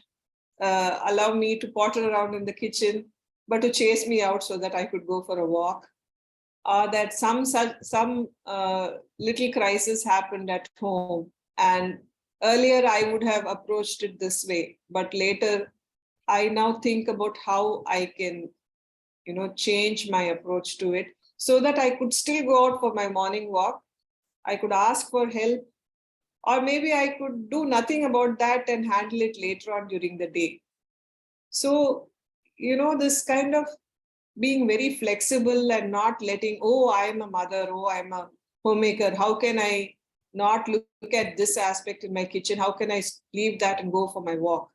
allow me to potter around in the kitchen, but to chase me out so that I could go for a walk. Or that some little crisis happened at home, and earlier I would have approached it this way, but later I now think about how I can, change my approach to it, so that I could still go out for my morning walk. I could ask for help, or maybe I could do nothing about that and handle it later on during the day. So, this kind of being very flexible and not letting, oh, I'm a mother, oh, I'm a homemaker, how can I not look at this aspect in my kitchen? How can I leave that and go for my walk?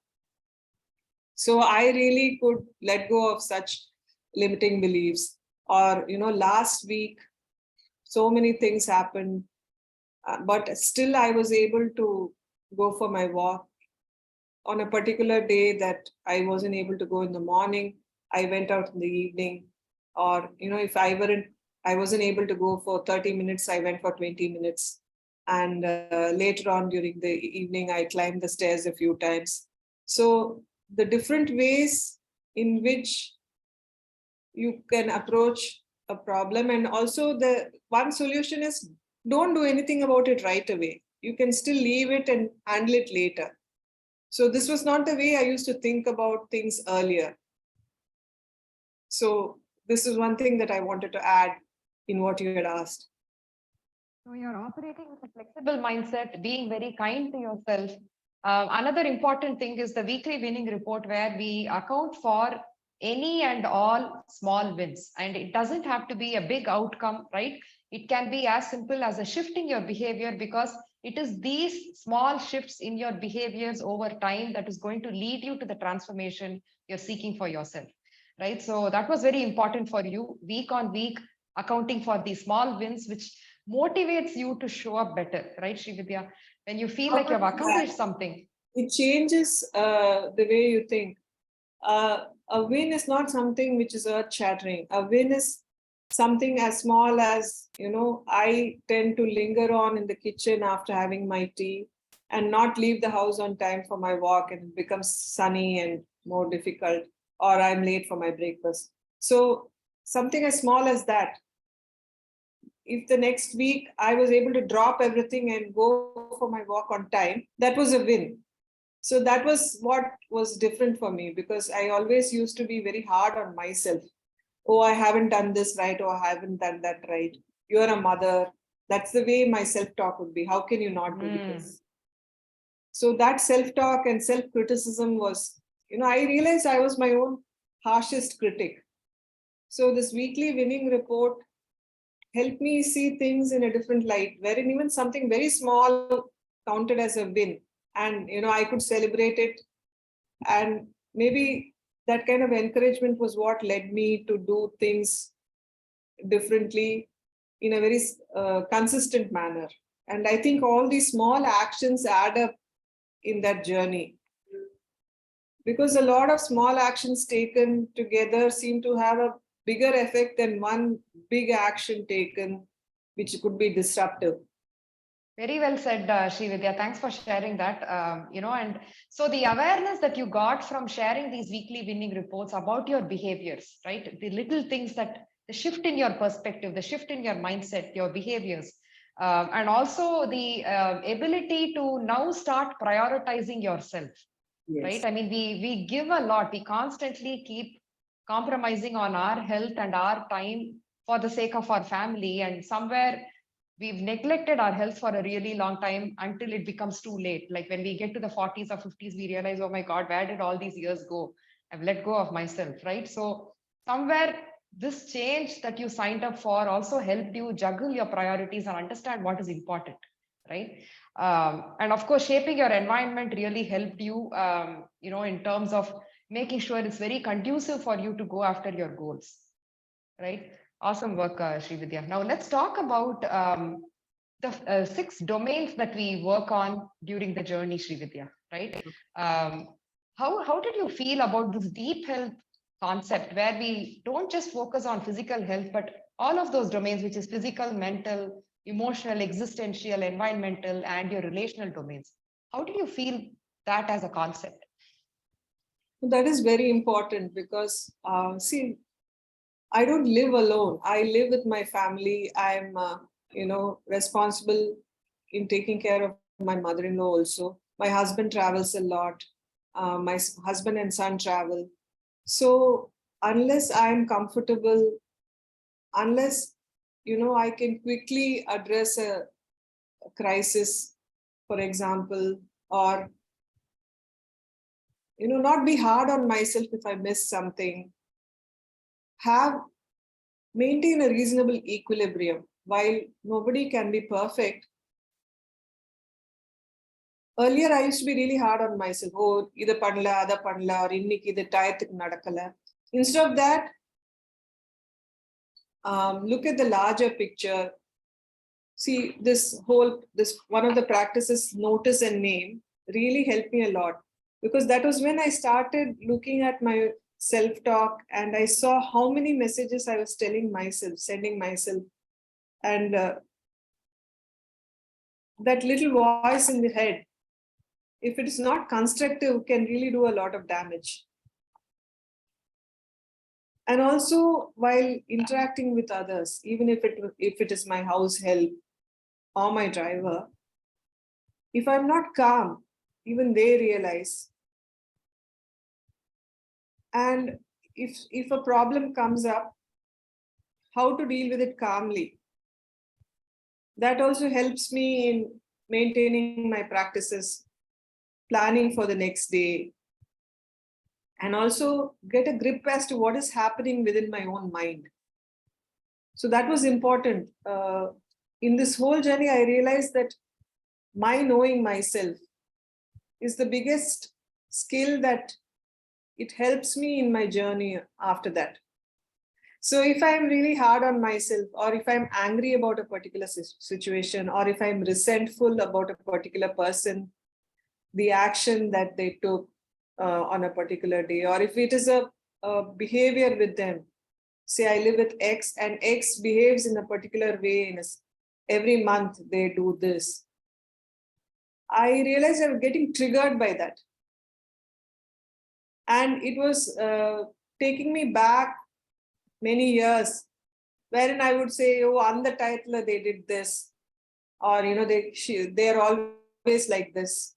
So I really could let go of such limiting beliefs. Or, last week, so many things happened, but still I was able to go for my walk. On a particular day that I wasn't able to go in the morning, I went out in the evening. Or, if I wasn't able to go for 30 minutes, I went for 20 minutes. And later on during the evening, I climbed the stairs a few times. So the different ways in which you can approach a problem. And also the one solution is, don't do anything about it right away. You can still leave it and handle it later. So this was not the way I used to think about things earlier. So this is one thing that I wanted to add in what you had asked. So you're operating with a flexible mindset, being very kind to yourself. Another important thing is the weekly winning report, where we account for any and all small wins. And it doesn't have to be a big outcome, right? It can be as simple as a shift in your behavior, because it is these small shifts in your behaviors over time that is going to lead you to the transformation you're seeking for yourself, right? So that was very important for you, week on week, accounting for these small wins, which motivates you to show up better, right, Srividya? when you feel like you've accomplished something. It changes the way you think. A win is not something which is earth-shattering. A win is something as small as, I tend to linger on in the kitchen after having my tea and not leave the house on time for my walk, and it becomes sunny and more difficult, or I'm late for my breakfast. So something as small as that. If the next week I was able to drop everything and go for my walk on time, that was a win. So that was what was different for me, because I always used to be very hard on myself. Oh, I haven't done this right, or I haven't done that right. You're a mother. That's the way my self-talk would be. How can you not do this? So that self-talk and self-criticism was, I realized I was my own harshest critic. So this weekly winning report helped me see things in a different light, wherein even something very small counted as a win. And, I could celebrate it. And maybe that kind of encouragement was what led me to do things differently in a very consistent manner. And I think all these small actions add up in that journey, because a lot of small actions taken together seem to have a bigger effect than one big action taken, which could be disruptive. Very well said, Srividya. Thanks for sharing that. And so the awareness that you got from sharing these weekly winning reports about your behaviors, right? The little things the shift in your perspective, the shift in your mindset, your behaviors, and also the ability to now start prioritizing yourself, Yes. right? I mean, we give a lot. We constantly keep compromising on our health and our time for the sake of our family, and somewhere we've neglected our health for a really long time until it becomes too late. Like when we get to the 40s or 50s, we realize, oh my God, where did all these years go? I've let go of myself, right? So somewhere this change that you signed up for also helped you juggle your priorities and understand what is important, right? And of course, shaping your environment really helped you, in terms of making sure it's very conducive for you to go after your goals, right? Awesome work, Srividya. Now let's talk about the 6 domains that we work on during the journey, Srividya, right? How did you feel about this deep health concept, where we don't just focus on physical health, but all of those domains, which is physical, mental, emotional, existential, environmental, and your relational domains? How do you feel that as a concept? That is very important, because, see, I don't live alone. I live with my family. I'm, responsible in taking care of my mother-in-law also. My husband travels a lot. My husband and son travel. So unless I'm comfortable, unless, I can quickly address a crisis, for example, or, not be hard on myself if I miss something, maintain a reasonable equilibrium. While nobody can be perfect, earlier I used to be really hard on myself. Oh, idu pannala, ada pannala, or inniki idu tayathukku nadakala. Instead of that, look at the larger picture. See, this one of the practices, notice and name, really helped me a lot, because that was when I started looking at my self-talk, and I saw how many messages I was sending myself. And that little voice in the head, if it is not constructive, can really do a lot of damage. And also, while interacting with others, even if it is my house help or my driver, if I'm not calm, even they realize. And if a problem comes up, how to deal with it calmly. That also helps me in maintaining my practices, planning for the next day, and also get a grip as to what is happening within my own mind. So that was important. In this whole journey, I realized that my knowing myself is the biggest skill that it helps me in my journey after that. So if I'm really hard on myself, or if I'm angry about a particular situation, or if I'm resentful about a particular person, the action that they took on a particular day, or if it is a behavior with them, say I live with X and X behaves in a particular way, every month they do this, I realized I'm getting triggered by that. And it was taking me back many years, wherein I would say, oh, on the title they did this, or they're always like this.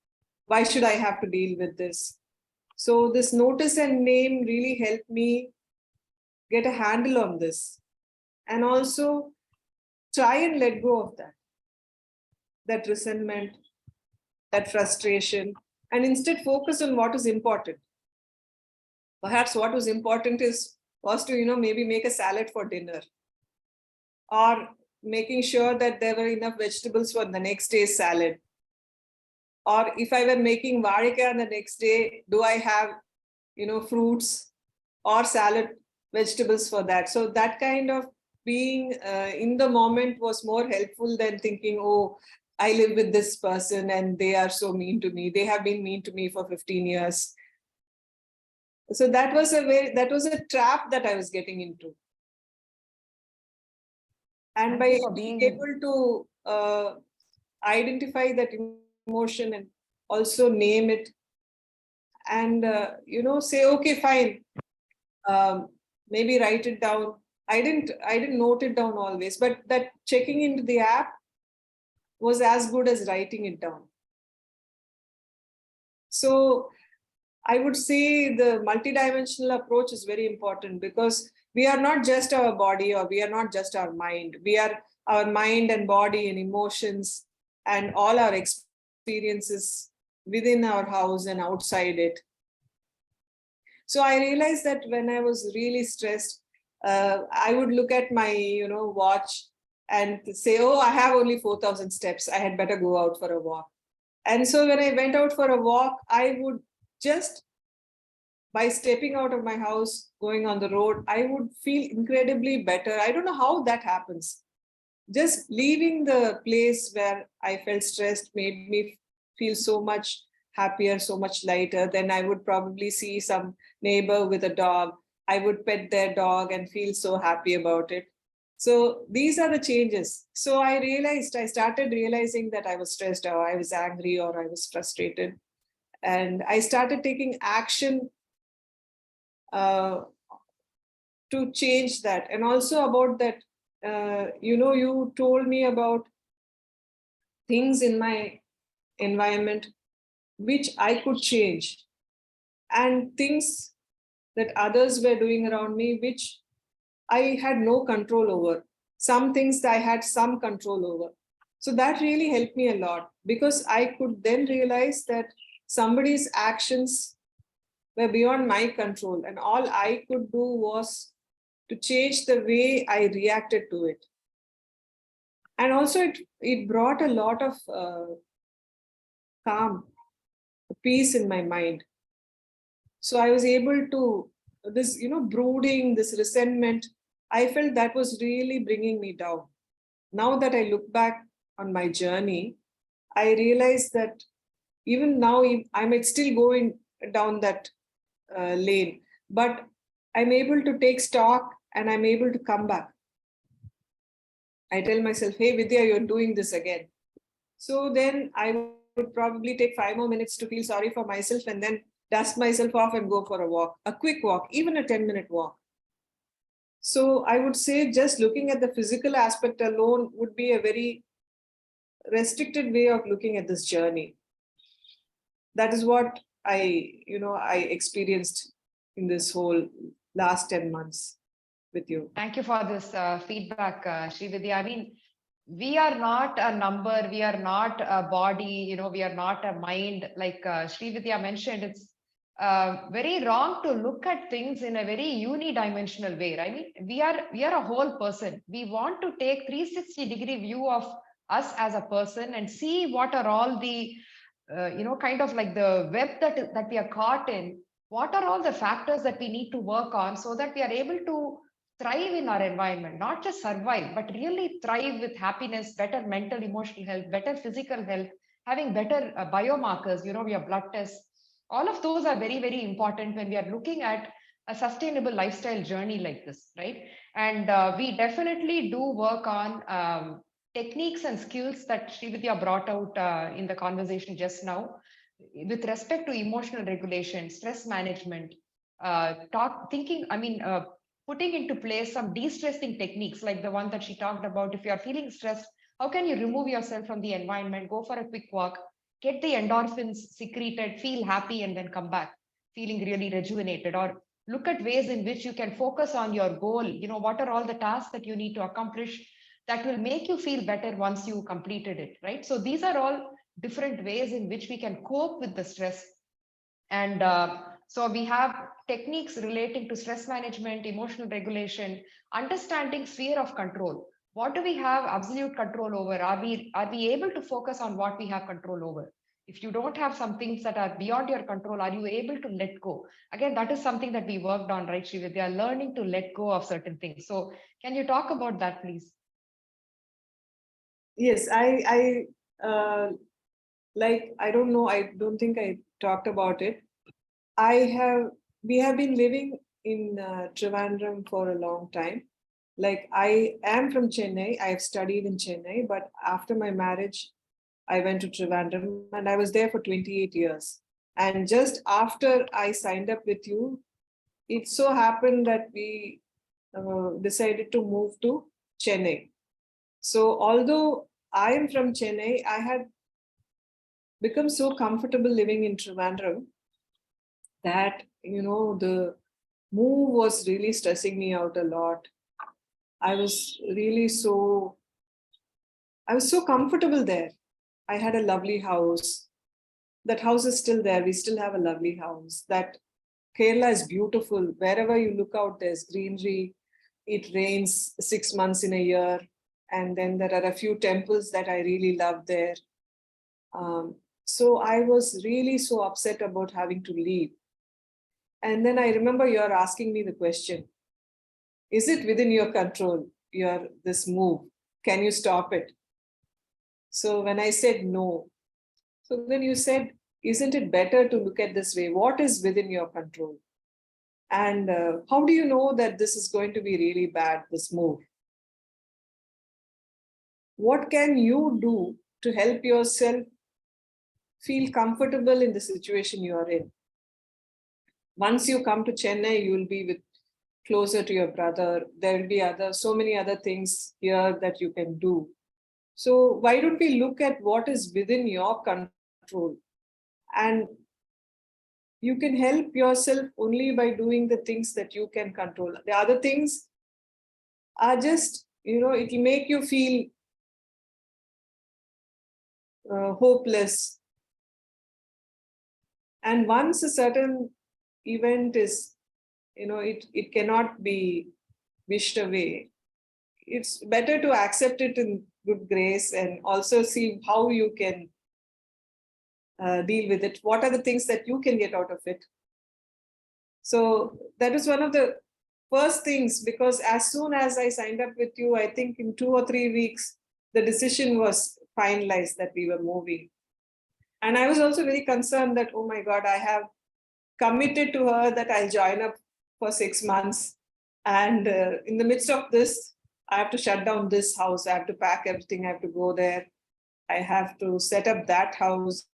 Why should I have to deal with this? So this notice and name really helped me get a handle on this, and also try and let go of that resentment, that frustration, and instead focus on what is important. Perhaps what was important was to maybe make a salad for dinner, or making sure that there were enough vegetables for the next day's salad. Or if I were making varika on the next day, do I have fruits or salad vegetables for that? So that kind of being in the moment was more helpful than thinking, oh, I live with this person and they are so mean to me. They have been mean to me for 15 years. So that was a trap that I was getting into. And by being able to identify that emotion and also name it, and say, okay, fine, maybe write it down. I didn't note it down always, but that checking into the app was as good as writing it down. So I would say the multidimensional approach is very important, because we are not just our body, or we are not just our mind. We are our mind and body and emotions and all our experiences within our house and outside it. So I realized that when I was really stressed, I would look at my watch and say, oh, I have only 4,000 steps. I had better go out for a walk. And so when I went out for a walk, I would just, by stepping out of my house, going on the road, I would feel incredibly better. I don't know how that happens. Just leaving the place where I felt stressed made me feel so much happier, so much lighter. Then I would probably see some neighbor with a dog. I would pet their dog and feel so happy about it. So these are the changes. So I started realizing that I was stressed, or I was angry, or I was frustrated. And I started taking action to change that. And also about that, you told me about things in my environment which I could change, and things that others were doing around me which I had no control over. Some things I had some control over. So that really helped me a lot, because I could then realize that somebody's actions were beyond my control, and all I could do was to change the way I reacted to it. And also it brought a lot of calm, peace in my mind. So I was able to, this brooding, this resentment, I felt that was really bringing me down. Now that I look back on my journey, I realized that even now I might still go down that lane, but I'm able to take stock and I'm able to come back. I tell myself, hey, Vidya, you're doing this again. So then I would probably take 5 more minutes to feel sorry for myself, and then dust myself off and go for a walk, a quick walk, even a 10-minute walk. So I would say just looking at the physical aspect alone would be a very restricted way of looking at this journey. That is what I experienced in this whole last 10 months with you. Thank you for this feedback, Srividya. I mean, we are not a number, we are not a body, we are not a mind. Like Srividya mentioned, it's very wrong to look at things in a very unidimensional way. I mean, we are a whole person. We want to take 360-degree view of us as a person and see what are all the kind of like the web that we are caught in. What are all the factors that we need to work on so that we are able to thrive in our environment, not just survive, but really thrive with happiness, better mental, emotional health, better physical health, having better biomarkers, we have blood tests. All of those are very, very important when we are looking at a sustainable lifestyle journey like this, right? And we definitely do work on techniques and skills that Srividya brought out in the conversation just now with respect to emotional regulation, stress management, putting into place some de-stressing techniques like the one that she talked about. If you are feeling stressed, how can you remove yourself from the environment, go for a quick walk, get the endorphins secreted, feel happy, and then come back feeling really rejuvenated? Or look at ways in which you can focus on your goal. What are all the tasks that you need to accomplish that will make you feel better once you completed it, right? So these are all different ways in which we can cope with the stress. And so we have techniques relating to stress management, emotional regulation, understanding sphere of control. What do we have absolute control over? Are we able to focus on what we have control over? If you don't have some things that are beyond your control, are you able to let go? Again, that is something that we worked on, right, Srividya? Learning to let go of certain things. So can you talk about that, please? Yes, I like, I don't know, I don't think I talked about it. We have been living in Trivandrum for a long time. Like, I am from Chennai, I've studied in Chennai, but after my marriage, I went to Trivandrum and I was there for 28 years. And just after I signed up with you, it so happened that we decided to move to Chennai. So although I am from Chennai, I had become so comfortable living in Trivandrum that, the move was really stressing me out a lot. I was so comfortable there. I had a lovely house. That house is still there. We still have a lovely house. That Kerala is beautiful. Wherever you look out, there's greenery. It rains 6 months in a year. And then there are a few temples that I really love there. So I was really so upset about having to leave. And then I remember you're asking me the question, is it within your control, this move? Can you stop it? So when I said no, so then you said, isn't it better to look at this way? What is within your control? And how do you know that this is going to be really bad, this move? What can you do to help yourself feel comfortable in the situation you are in? Once you come to Chennai, you will be closer to your brother. There will be so many other things here that you can do. So why don't we look at what is within your control? And you can help yourself only by doing the things that you can control. The other things are just, it will make you feel hopeless. And once a certain event is, it cannot be wished away. It's better to accept it in good grace and also see how you can deal with it. What are the things that you can get out of it? So that is one of the first things, because as soon as I signed up with you, I think in 2 or 3 weeks, the decision was finalized that we were moving. And I was also very concerned that, oh my God, I have committed to her that I'll join up for 6 months. And in the midst of this, I have to shut down this house. I have to pack everything. I have to go there. I have to set up that house.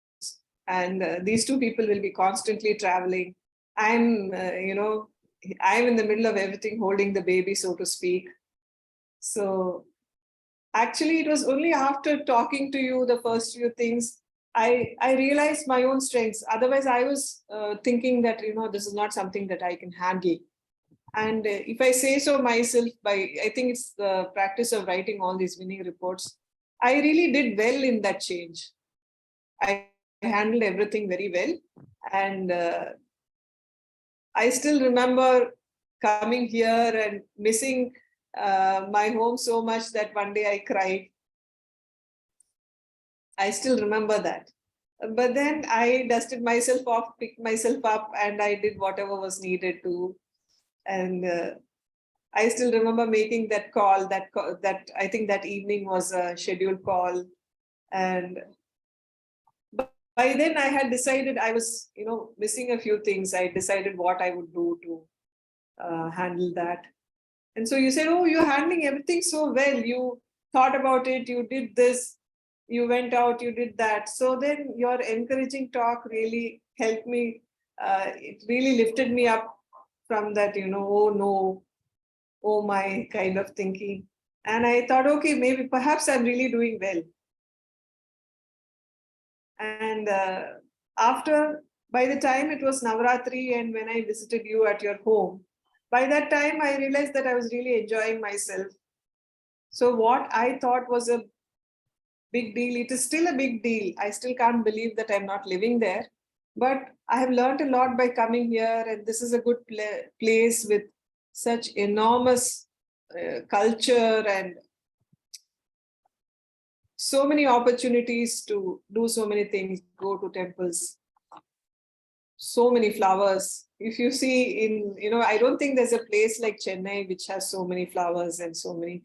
And these two people will be constantly traveling. I'm in the middle of everything, holding the baby, so to speak. So actually, it was only after talking to you, the first few things, I realized my own strengths. Otherwise, I was thinking that, this is not something that I can handle. And if I say so myself, I think it's the practice of writing all these winning reports. I really did well in that change. I handled everything very well. And I still remember coming here and missing my home so much that one day I cried. I still remember that. But then I dusted myself off, picked myself up, and I did whatever was needed to. And I still remember making that call. That I think that evening was a scheduled call, and by then I had decided I was, missing a few things. I decided what I would do to handle that. And so you said, "Oh, you're handling everything so well. You thought about it. You did this. You went out. You did that." So then your encouraging talk really helped me. It really lifted me up from that, oh no, oh my kind of thinking. And I thought, okay, maybe perhaps I'm really doing well. And by the time it was Navratri, and when I visited you at your home, by that time I realized that I was really enjoying myself. So what I thought was a big deal, it is still a big deal. I still can't believe that I'm not living there. But I have learned a lot by coming here, and this is a good place with such enormous culture and so many opportunities to do so many things, go to temples, so many flowers. If you see I don't think there's a place like Chennai which has so many flowers and so many,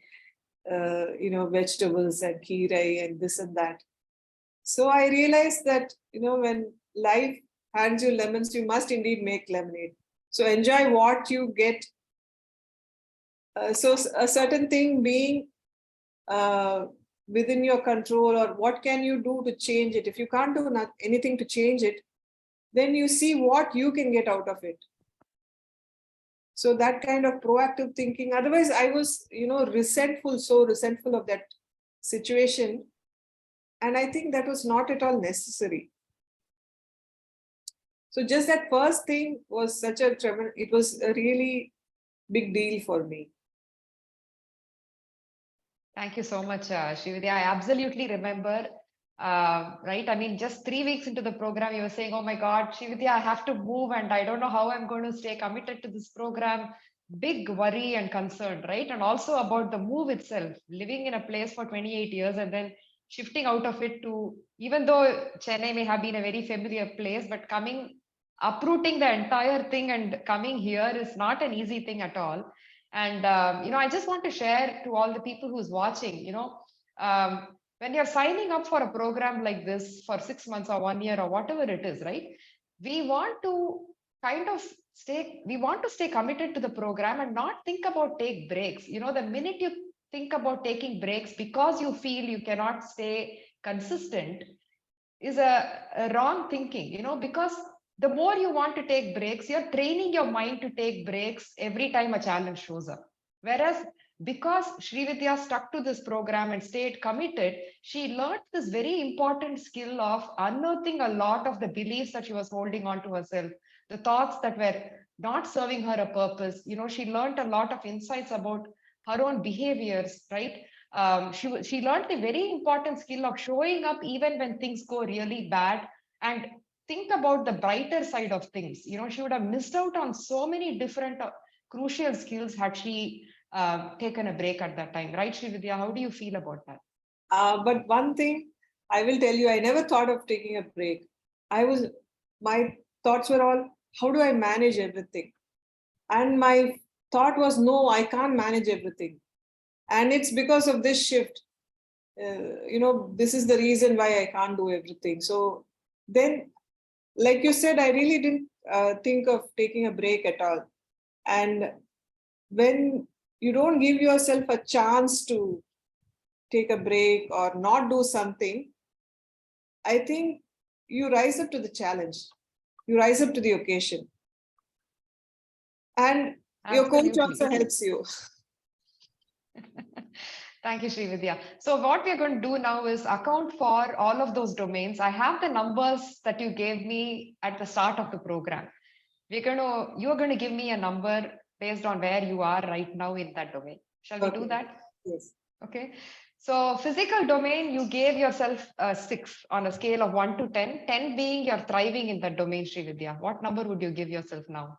vegetables and kirai and this and that. So I realized that, when life hands you lemons, you must indeed make lemonade. So enjoy what you get. So a certain thing being within your control, or what can you do to change it? If you can't do anything to change it, then you see what you can get out of it. So that kind of proactive thinking. Otherwise, I was, so resentful of that situation. And I think that was not at all necessary. So just that first thing was it was a really big deal for me. Thank you so much, Srividya. I absolutely remember, right? I mean, just 3 weeks into the program, you were saying, "Oh my God, Srividya, I have to move and I don't know how I'm going to stay committed to this program." Big worry and concern, right? And also about the move itself, living in a place for 28 years and then shifting out of it to, even though Chennai may have been a very familiar place, but uprooting the entire thing and coming here is not an easy thing at all. And, I just want to share to all the people who's watching, when you're signing up for a program like this for 6 months or 1 year or whatever it is, right? We want to stay committed to the program and not think about take breaks. The minute you think about taking breaks because you feel you cannot stay consistent is a wrong thinking, because the more you want to take breaks, you're training your mind to take breaks every time a challenge shows up. Whereas because Srividya stuck to this program and stayed committed, she learned this very important skill of unearthing a lot of the beliefs that she was holding on to herself, the thoughts that were not serving her a purpose. She learned a lot of insights about her own behaviors, right? She learned the very important skill of showing up even when things go really bad, and think about the brighter side of things. She would have missed out on so many different crucial skills had she taken a break at that time, right, Srividya? How do you feel about that? But one thing I will tell you, I never thought of taking a break. My thoughts were all, how do I manage everything? And my thought was, no, I can't manage everything. And it's because of this shift. This is the reason why I can't do everything. So then, like you said, I really didn't think of taking a break at all. And when you don't give yourself a chance to take a break or not do something, I think you rise up to the challenge. You rise up to the occasion. And your coach also helps you. Thank you, Srividya. So what we're going to do now is account for all of those domains. I have the numbers that you gave me at the start of the program. You're going to give me a number based on where you are right now in that domain. Shall we do that? Yes. Okay. So physical domain, you gave yourself a 6 on a scale of 1 to 10, 10 being you're thriving in that domain, Srividya. What number would you give yourself now?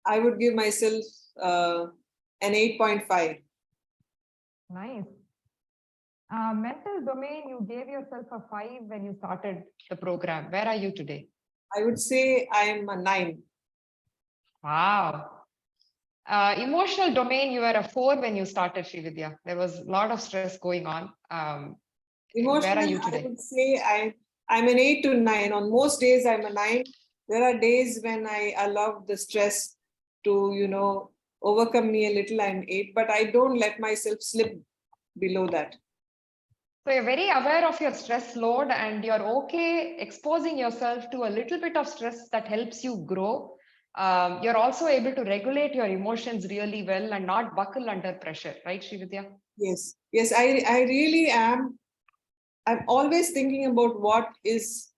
I would give myself an 8.5. Nice. Mental domain, you gave yourself a 5 when you started the program. Where are you today? I would say I'm a 9. Wow. Emotional domain, you were a 4 when you started, Srividya. There was a lot of stress going on. Where are Emotional, you I today? would say I'm an 8 to 9. On most days, I'm a 9. There are days when I allow the stress to, overcome me a little. I'm 8, but I don't let myself slip below that. So you're very aware of your stress load and you're okay exposing yourself to a little bit of stress that helps you grow. You're also able to regulate your emotions really well and not buckle under pressure, right, Srividya? Yes, yes, I really am. I'm always thinking about what is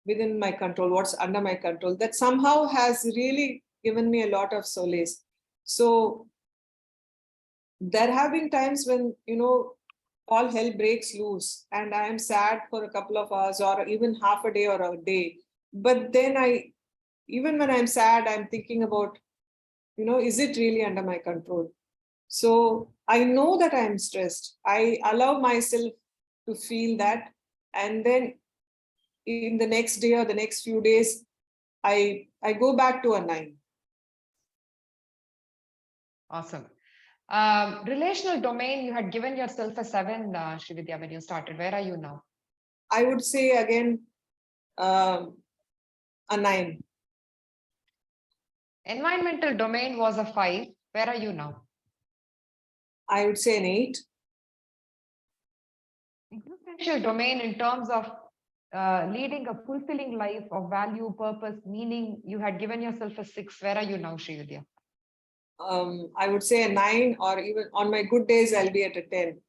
within my control, what's under my control. That somehow has really given me a lot of solace. So there have been times when, all hell breaks loose and I am sad for a couple of hours or even half a day or a day. But then even when I'm sad, I'm thinking about, is it really under my control? So I know that I'm stressed. I allow myself to feel that. And then in the next day or the next few days, I go back to a 9. Awesome. Relational domain, you had given yourself a 7, Srividya, when you started. Where are you now? I would say again, a 9. Environmental domain was a 5. Where are you now? I would say an 8. Existential domain in terms of leading a fulfilling life of value, purpose, meaning, you had given yourself a 6. Where are you now, Srividya? I would say a 9, or even on my good days, I'll be at a 10.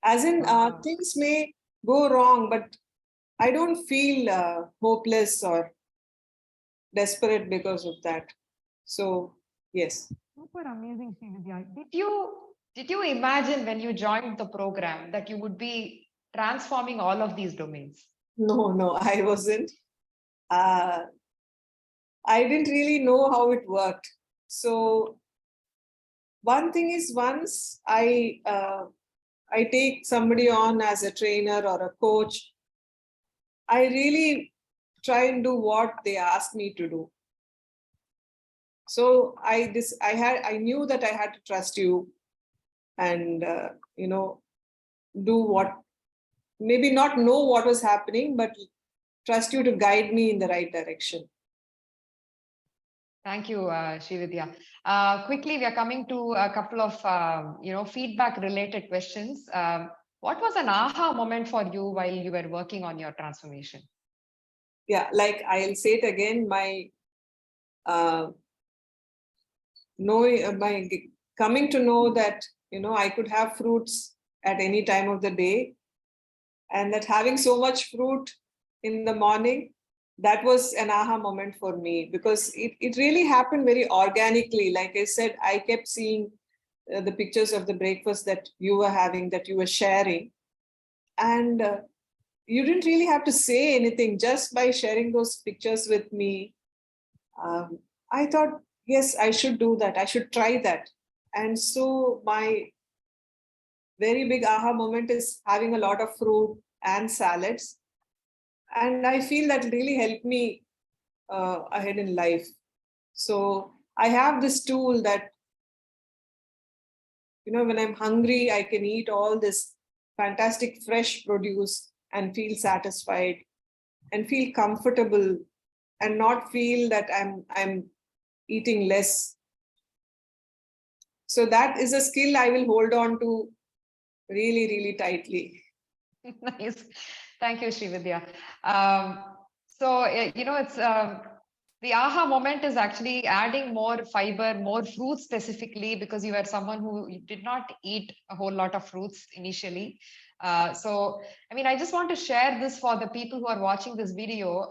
As in, Wow. things may go wrong, but I don't feel hopeless or desperate because of that. So, yes. Super amazing, Srividya. Did you imagine when you joined the program that you would be transforming all of these domains? No, I wasn't. Uh, I didn't really know how it worked. So, one thing is, once I take somebody on as a trainer or a coach, I really try and do what they ask me to do. So I knew that I had to trust you and do what, maybe not know what was happening, but trust you to guide me in the right direction. Thank you, Srividya. Quickly, we are coming to a couple of feedback related questions. What was an aha moment for you while you were working on your transformation? Yeah, like I'll say it again, my coming to know that I could have fruits at any time of the day, and that having so much fruit in the morning, that was an aha moment for me, because it really happened very organically. Like I said, I kept seeing the pictures of the breakfast that you were having, that you were sharing, and you didn't really have to say anything. Just by sharing those pictures with me, I thought, yes, I should do that, I should try that. And so my very big aha moment is having a lot of fruit and salads, and I feel that really helped me ahead in life. So I have this tool that, when I'm hungry, I can eat all this fantastic fresh produce and feel satisfied and feel comfortable and not feel that I'm eating less. So that is a skill I will hold on to really, really tightly. Nice. Thank you, Srividya. It's the aha moment is actually adding more fiber, more fruits specifically, because you were someone who did not eat a whole lot of fruits initially. I just want to share this for the people who are watching this video.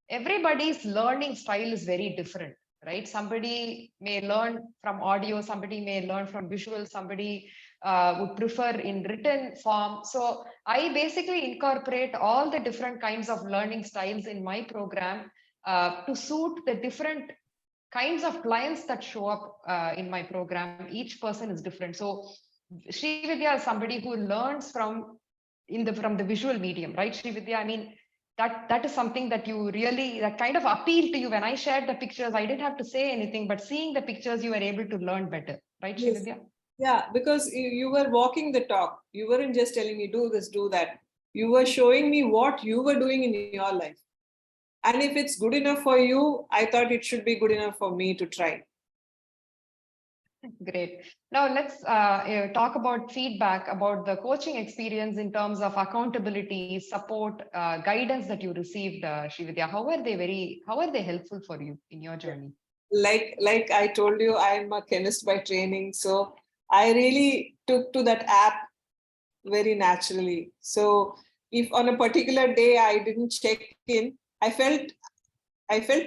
Everybody's learning style is very different, right? Somebody may learn from audio, somebody may learn from visual, somebody would prefer in written form. So I basically incorporate all the different kinds of learning styles in my program to suit the different kinds of clients that show up in my program. Each person is different. So Srividya is somebody who learns from the visual medium, right, Srividya? that is something that you really, that kind of appealed to you. When I shared the pictures, I didn't have to say anything, but seeing the pictures, you were able to learn better, right, Yes. Srividya? Yeah, because you were walking the talk. You weren't just telling me, do this, do that. You were showing me what you were doing in your life. And if it's good enough for you, I thought it should be good enough for me to try. Great. Now let's talk about feedback about the coaching experience in terms of accountability, support, guidance that you received, Srividya. How are they helpful for you in your journey? Like I told you, I'm a chemist by training. So I really took to that app very naturally. So if on a particular day I didn't check in, I felt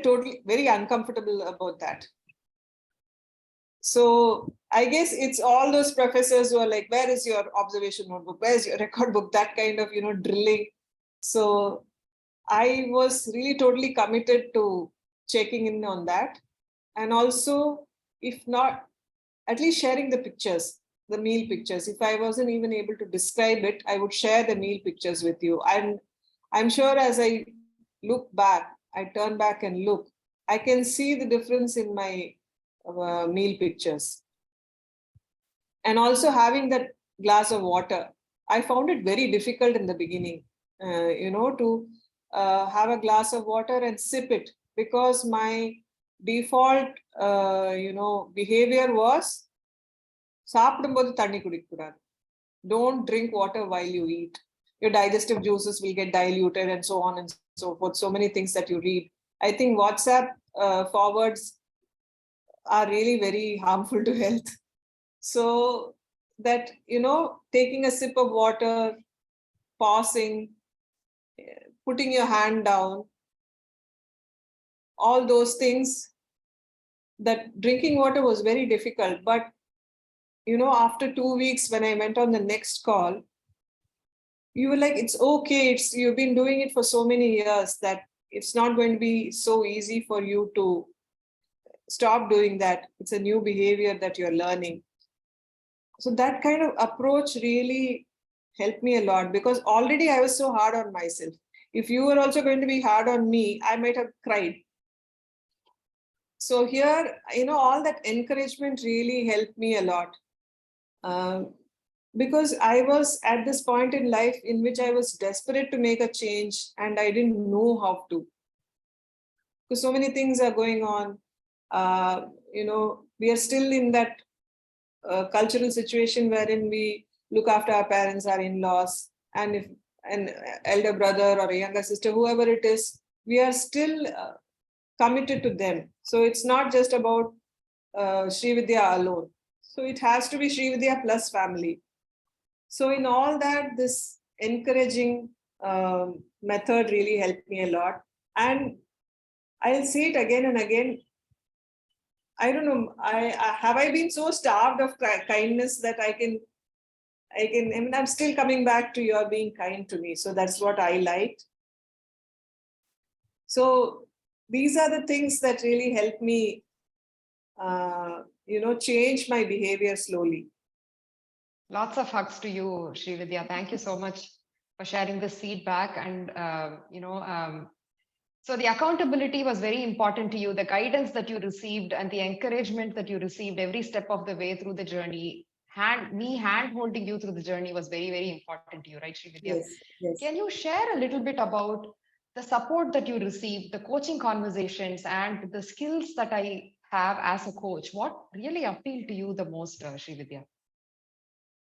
totally very uncomfortable about that. So I guess it's all those professors who are like, where is your observation notebook? Where's your record book? That kind of, drilling. So I was really totally committed to checking in on that. And also, if not, at least sharing the pictures, the meal pictures. If I wasn't even able to describe it, I would share the meal pictures with you. And I'm sure as I look back, I turn back and look, I can see the difference in my meal pictures. And also having that glass of water, I found it very difficult in the beginning, to have a glass of water and sip it, because my default, behavior was சாப்பிடும்போது தண்ணி குடிக்கக்கூடாது. Don't drink water while you eat. Your digestive juices will get diluted and so on and so forth. So many things that you read. I think WhatsApp forwards are really very harmful to health. So that, taking a sip of water, pausing, putting your hand down, all those things, that drinking water was very difficult. But, after 2 weeks, when I went on the next call, you were like, it's okay. You've been doing it for so many years that it's not going to be so easy for you to stop doing that. It's a new behavior that you're learning. So that kind of approach really helped me a lot, because already I was so hard on myself. If you were also going to be hard on me, I might have cried. So here, all that encouragement really helped me a lot. Because I was at this point in life in which I was desperate to make a change and I didn't know how to. Because so many things are going on. We are still in that cultural situation wherein we look after our parents, our in-laws, and if an elder brother or a younger sister, whoever it is, we are still committed to them. So it's not just about Srividya alone. So it has to be Srividya plus family. So in all that, this encouraging method really helped me a lot. And I'll say it again and again. I don't know. Have I been so starved of kindness that I mean, I'm still coming back to your being kind to me. So that's what I liked. So these are the things that really help me, change my behavior slowly. Lots of hugs to you, Srividya. Thank you so much for sharing this feedback. And, so the accountability was very important to you. The guidance that you received and the encouragement that you received every step of the way through the journey, hand holding you through the journey was very, very important to you, right, Srividya? Yes, yes. Can you share a little bit about the support that you received, the coaching conversations, and the skills that I have as a coach? What really appealed to you the most, Srividya?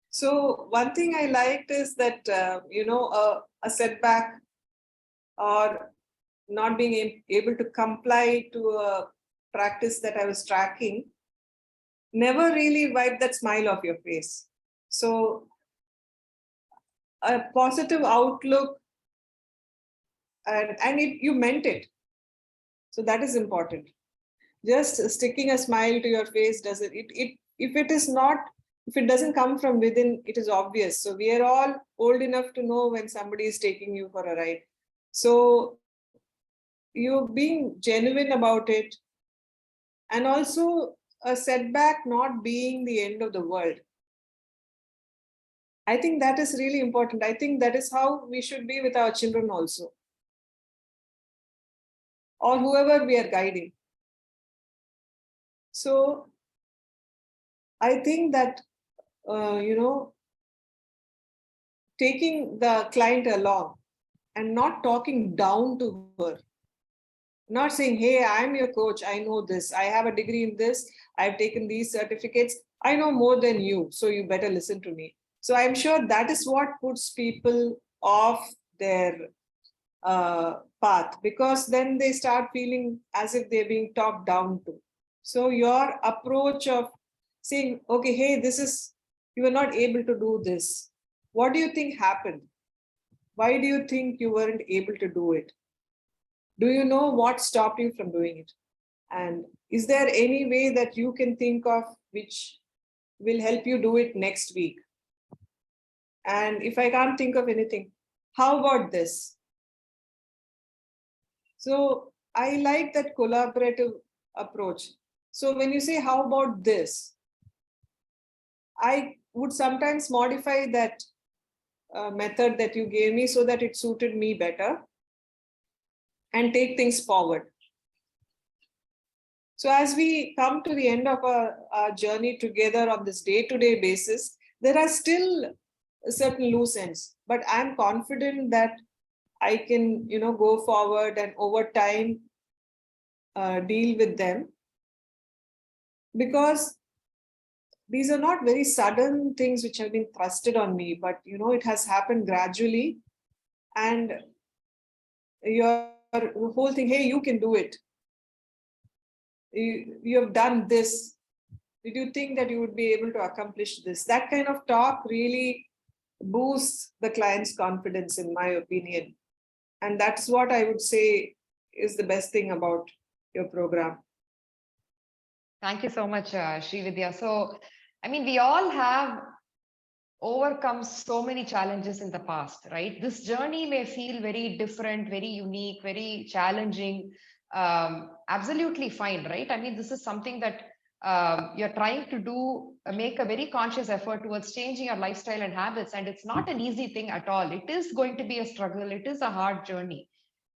So one thing I liked is that, a setback or not being able to comply to a practice that I was tracking never really wiped that smile off your face. So a positive outlook, and you meant it. So that is important. Just sticking a smile to your face doesn't, if it doesn't come from within, it is obvious. So we are all old enough to know when somebody is taking you for a ride. So you're being genuine about it. And also a setback not being the end of the world. I think that is really important. I think that is how we should be with our children also. or whoever we are guiding. So I think that, taking the client along and not talking down to her, not saying, hey, I'm your coach, I know this, I have a degree in this, I've taken these certificates, I know more than you, so you better listen to me. So I'm sure that is what puts people off their path, because then they start feeling as if they're being talked down to. So your approach of saying, okay, hey, you were not able to do this. What do you think happened? Why do you think you weren't able to do it? Do you know what stopped you from doing it? And is there any way that you can think of which will help you do it next week? And if I can't think of anything, how about this? So I like that collaborative approach. So when you say, how about this? I would sometimes modify that method that you gave me so that it suited me better and take things forward. So as we come to the end of our journey together on this day-to-day basis, there are still certain loose ends, but I'm confident that I can, go forward and over time deal with them, because these are not very sudden things which have been thrusted on me, but it has happened gradually. And your whole thing, hey, you can do it. You have done this. Did you think that you would be able to accomplish this? That kind of talk really boosts the client's confidence, in my opinion. And that's what I would say is the best thing about your program. Thank you so much, Srividya. So, I mean, we all have overcome so many challenges in the past, right? This journey may feel very different, very unique, very challenging. Absolutely fine, right? I mean, this is something that you're trying to do, make a very conscious effort towards changing your lifestyle and habits. And it's not an easy thing at all. It is going to be a struggle. It is a hard journey.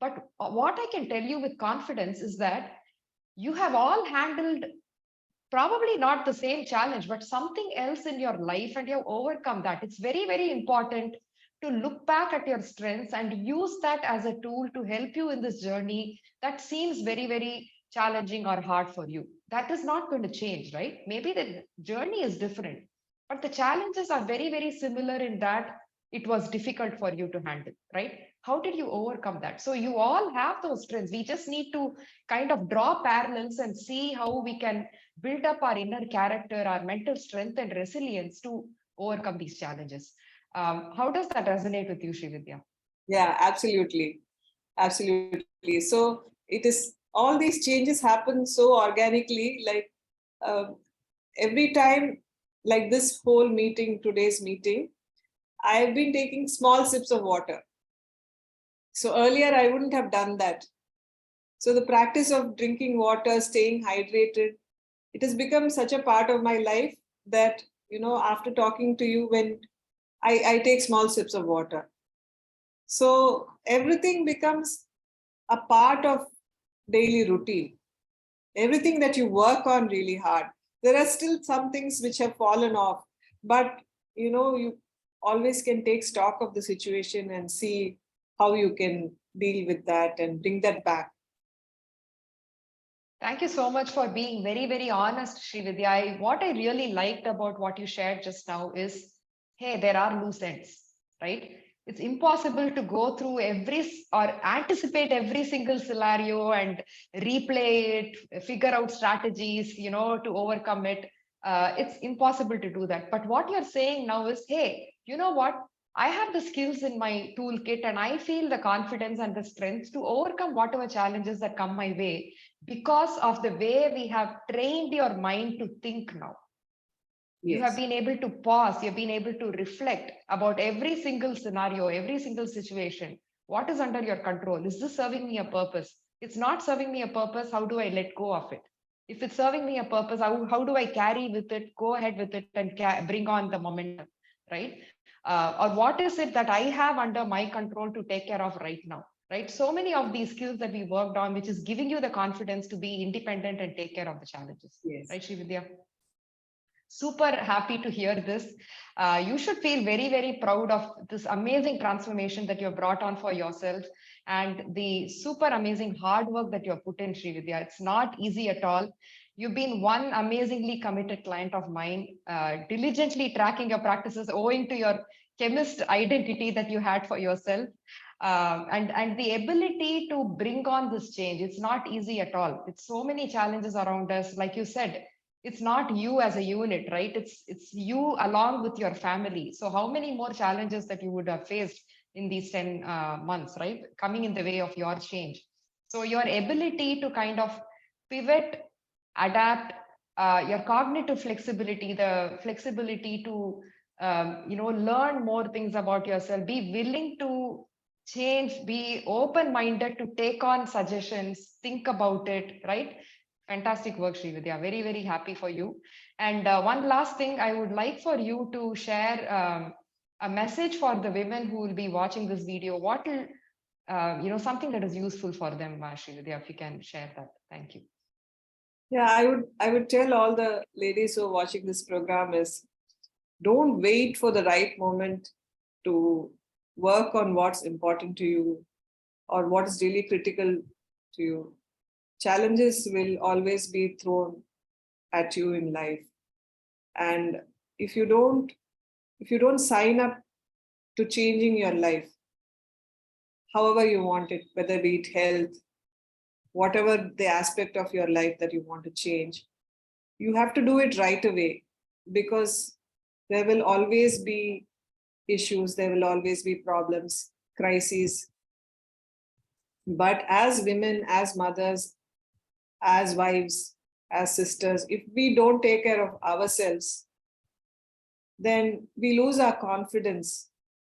But what I can tell you with confidence is that you have all handled probably not the same challenge, but something else in your life, and you have overcome that. It's very, very important to look back at your strengths and use that as a tool to help you in this journey that seems very, very challenging or hard for you. That is not going to change, right? Maybe the journey is different, but the challenges are very, very similar in that it was difficult for you to handle, right? How did you overcome that? So you all have those strengths. We just need to kind of draw parallels and see how we can build up our inner character, our mental strength and resilience to overcome these challenges. How does that resonate with you, Srividya? Yeah, absolutely. Absolutely. So it is, all these changes happen so organically, like every time, like this whole meeting, today's meeting, I've been taking small sips of water. So earlier I wouldn't have done that. So the practice of drinking water, staying hydrated, it has become such a part of my life that, after talking to you, when I take small sips of water. So everything becomes a part of daily routine. Everything that you work on really hard. There are still some things which have fallen off, but you always can take stock of the situation and see how you can deal with that and bring that back. Thank you so much for being very, very honest, Srividya. What I really liked about what you shared just now is, hey, there are loose ends, right? It's impossible to go through or anticipate every single scenario and replay it, figure out strategies, to overcome it. It's impossible to do that. But what you're saying now is, hey, you know what? I have the skills in my toolkit and I feel the confidence and the strength to overcome whatever challenges that come my way because of the way we have trained your mind to think now. Yes. You have been able to pause, you've been able to reflect about every single scenario, every single situation. What is under your control? Is this serving me a purpose? It's not serving me a purpose. How do I let go of it? If it's serving me a purpose, how do I carry with it, go ahead with it and bring on the momentum, right? Or what is it that I have under my control to take care of right now? right? So many of these skills that we worked on, which is giving you the confidence to be independent and take care of the challenges, Yes. right, Srividya? Super happy to hear this. You should feel very, very proud of this amazing transformation that you have brought on for yourself and the super amazing hard work that you have put in, Srividya. It's not easy at all. You've been one amazingly committed client of mine, diligently tracking your practices owing to your chemist identity that you had for yourself. And the ability to bring on this change, it's not easy at all. It's so many challenges around us. Like you said, it's not you as a unit, right? It's you along with your family. So how many more challenges that you would have faced in these 10 months, right? Coming in the way of your change. So your ability to kind of pivot, adapt, your cognitive flexibility, the flexibility to learn more things about yourself, be willing to change, be open-minded to take on suggestions, think about it, right? Fantastic work, Srividya. Very, very happy for you. And one last thing, I would like for you to share a message for the women who will be watching this video. What will, something that is useful for them, Srividya, if you can share that. Thank you. Yeah, I would tell all the ladies who are watching this program is, don't wait for the right moment to work on what's important to you or what is really critical to you. Challenges will always be thrown at you in life. And if you don't sign up to changing your life, however you want it, whether be it health, whatever the aspect of your life that you want to change, you have to do it right away, because there will always be issues, there will always be problems, crises. But as women, as mothers, as wives, as sisters, if we don't take care of ourselves, then we lose our confidence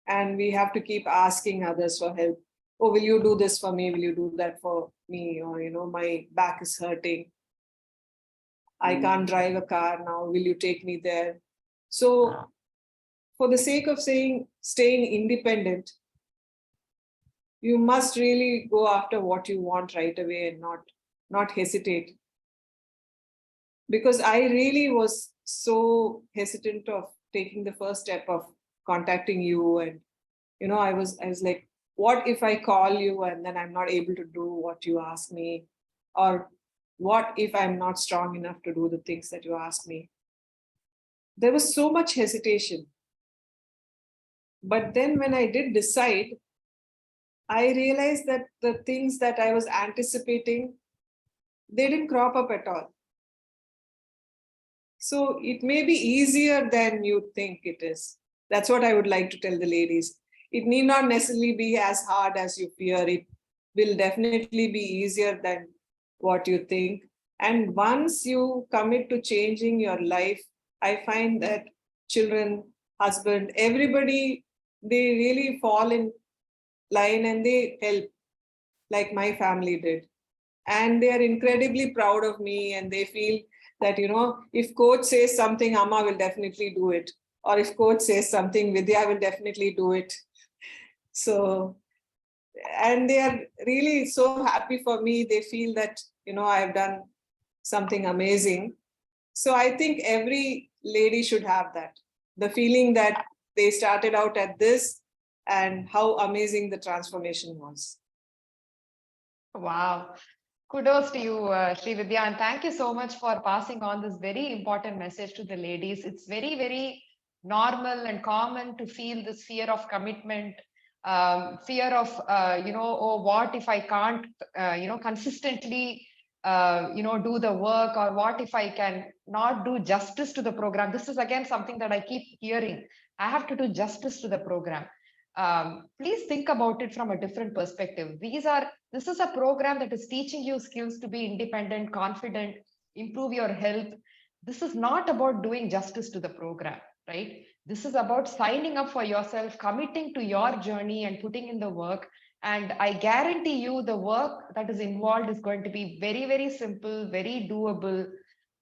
and we have to keep asking others for help. Oh, will you do this for me? Will you do that for me? Or, my back is hurting. I can't drive a car now. Will you take me there? So, for the sake of staying independent, you must really go after what you want right away and not hesitate. Because I really was so hesitant of taking the first step of contacting you, and I was like, what if I call you and then I'm not able to do what you ask me? Or what if I'm not strong enough to do the things that you ask me? There was so much hesitation. But then when I did decide, I realized that the things that I was anticipating, they didn't crop up at all. So it may be easier than you think it is. That's what I would like to tell the ladies. It need not necessarily be as hard as you fear. It will definitely be easier than what you think. And once you commit to changing your life, I find that children, husband, everybody, they really fall in line and they help, like my family did. And they are incredibly proud of me, and they feel that, if coach says something, Amma will definitely do it. Or if coach says something, Vidya will definitely do it. So, and they are really so happy for me. They feel that, I've done something amazing. So I think every lady should have that, the feeling that they started out at this and how amazing the transformation was. Wow. Kudos to you, Srividya, and thank you so much for passing on this very important message to the ladies. It's very, very normal and common to feel this fear of commitment, fear of, oh, what if I can't, consistently, do the work, or what if I can not do justice to the program? This is again something that I keep hearing. I have to do justice to the program. Please think about it from a different perspective. This is a program that is teaching you skills to be independent, confident, improve your health. This is not about doing justice to the program, right? This is about signing up for yourself, committing to your journey and putting in the work. And I guarantee you the work that is involved is going to be very, very simple, very doable,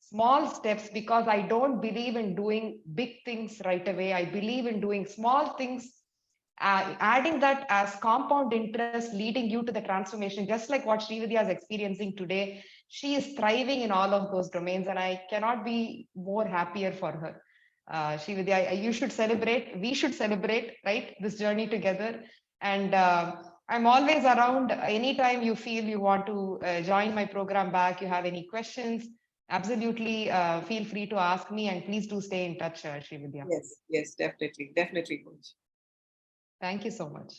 small steps, because I don't believe in doing big things right away. I believe in doing small things adding that as compound interest leading you to the transformation, just like what Srividya is experiencing today. She is thriving in all of those domains, and I cannot be more happier for her. Srividya, you should celebrate. We should celebrate, right? This journey together. And I'm always around anytime you feel you want to join my program back, you have any questions, absolutely feel free to ask me, and please do stay in touch, Srividya. Yes, yes, definitely, definitely, coach. Thank you so much.